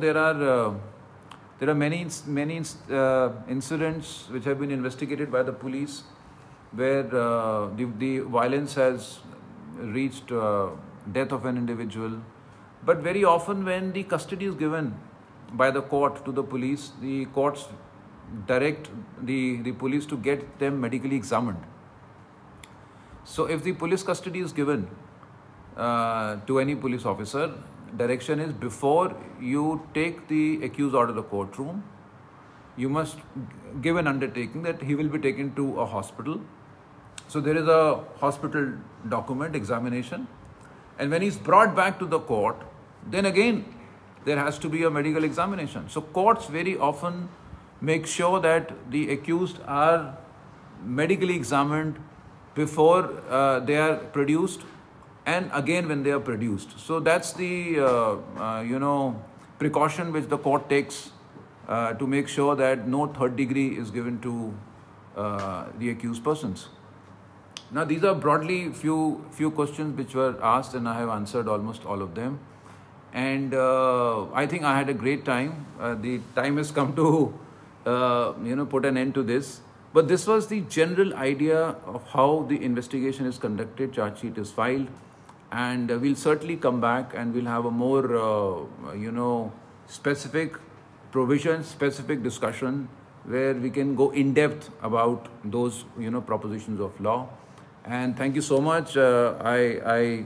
are many incidents which have been investigated by the police where the violence has reached death of an individual. But very often when the custody is given by the court to the police, the courts direct the police to get them medically examined. So if the police custody is given to any police officer, direction is before you take the accused out of the courtroom, you must give an undertaking that he will be taken to a hospital. So there is a hospital document examination, and when he's brought back to the court, then again there has to be a medical examination. So courts very often make sure that the accused are medically examined before they are produced and again when they are produced. So that's the precaution which the court takes to make sure that no third degree is given to the accused persons. Now these are broadly few questions which were asked, and I have answered almost all of them. And I think I had a great time. The time has come to put an end to this. But this was the general idea of how the investigation is conducted. Charge sheet is filed, and we'll certainly come back and we'll have a more specific provisions, specific discussion where we can go in depth about those propositions of law. And thank you so much. I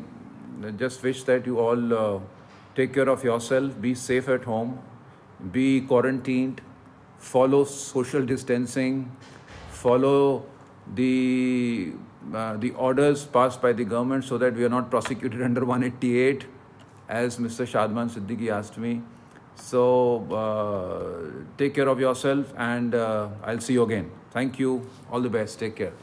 just wish that you all take care of yourself, be safe at home, be quarantined, follow social distancing, follow the orders passed by the government so that we are not prosecuted under 188, as Mr. Shadman Siddiqui asked me. So take care of yourself, and I'll see you again. Thank you. All the best. Take care.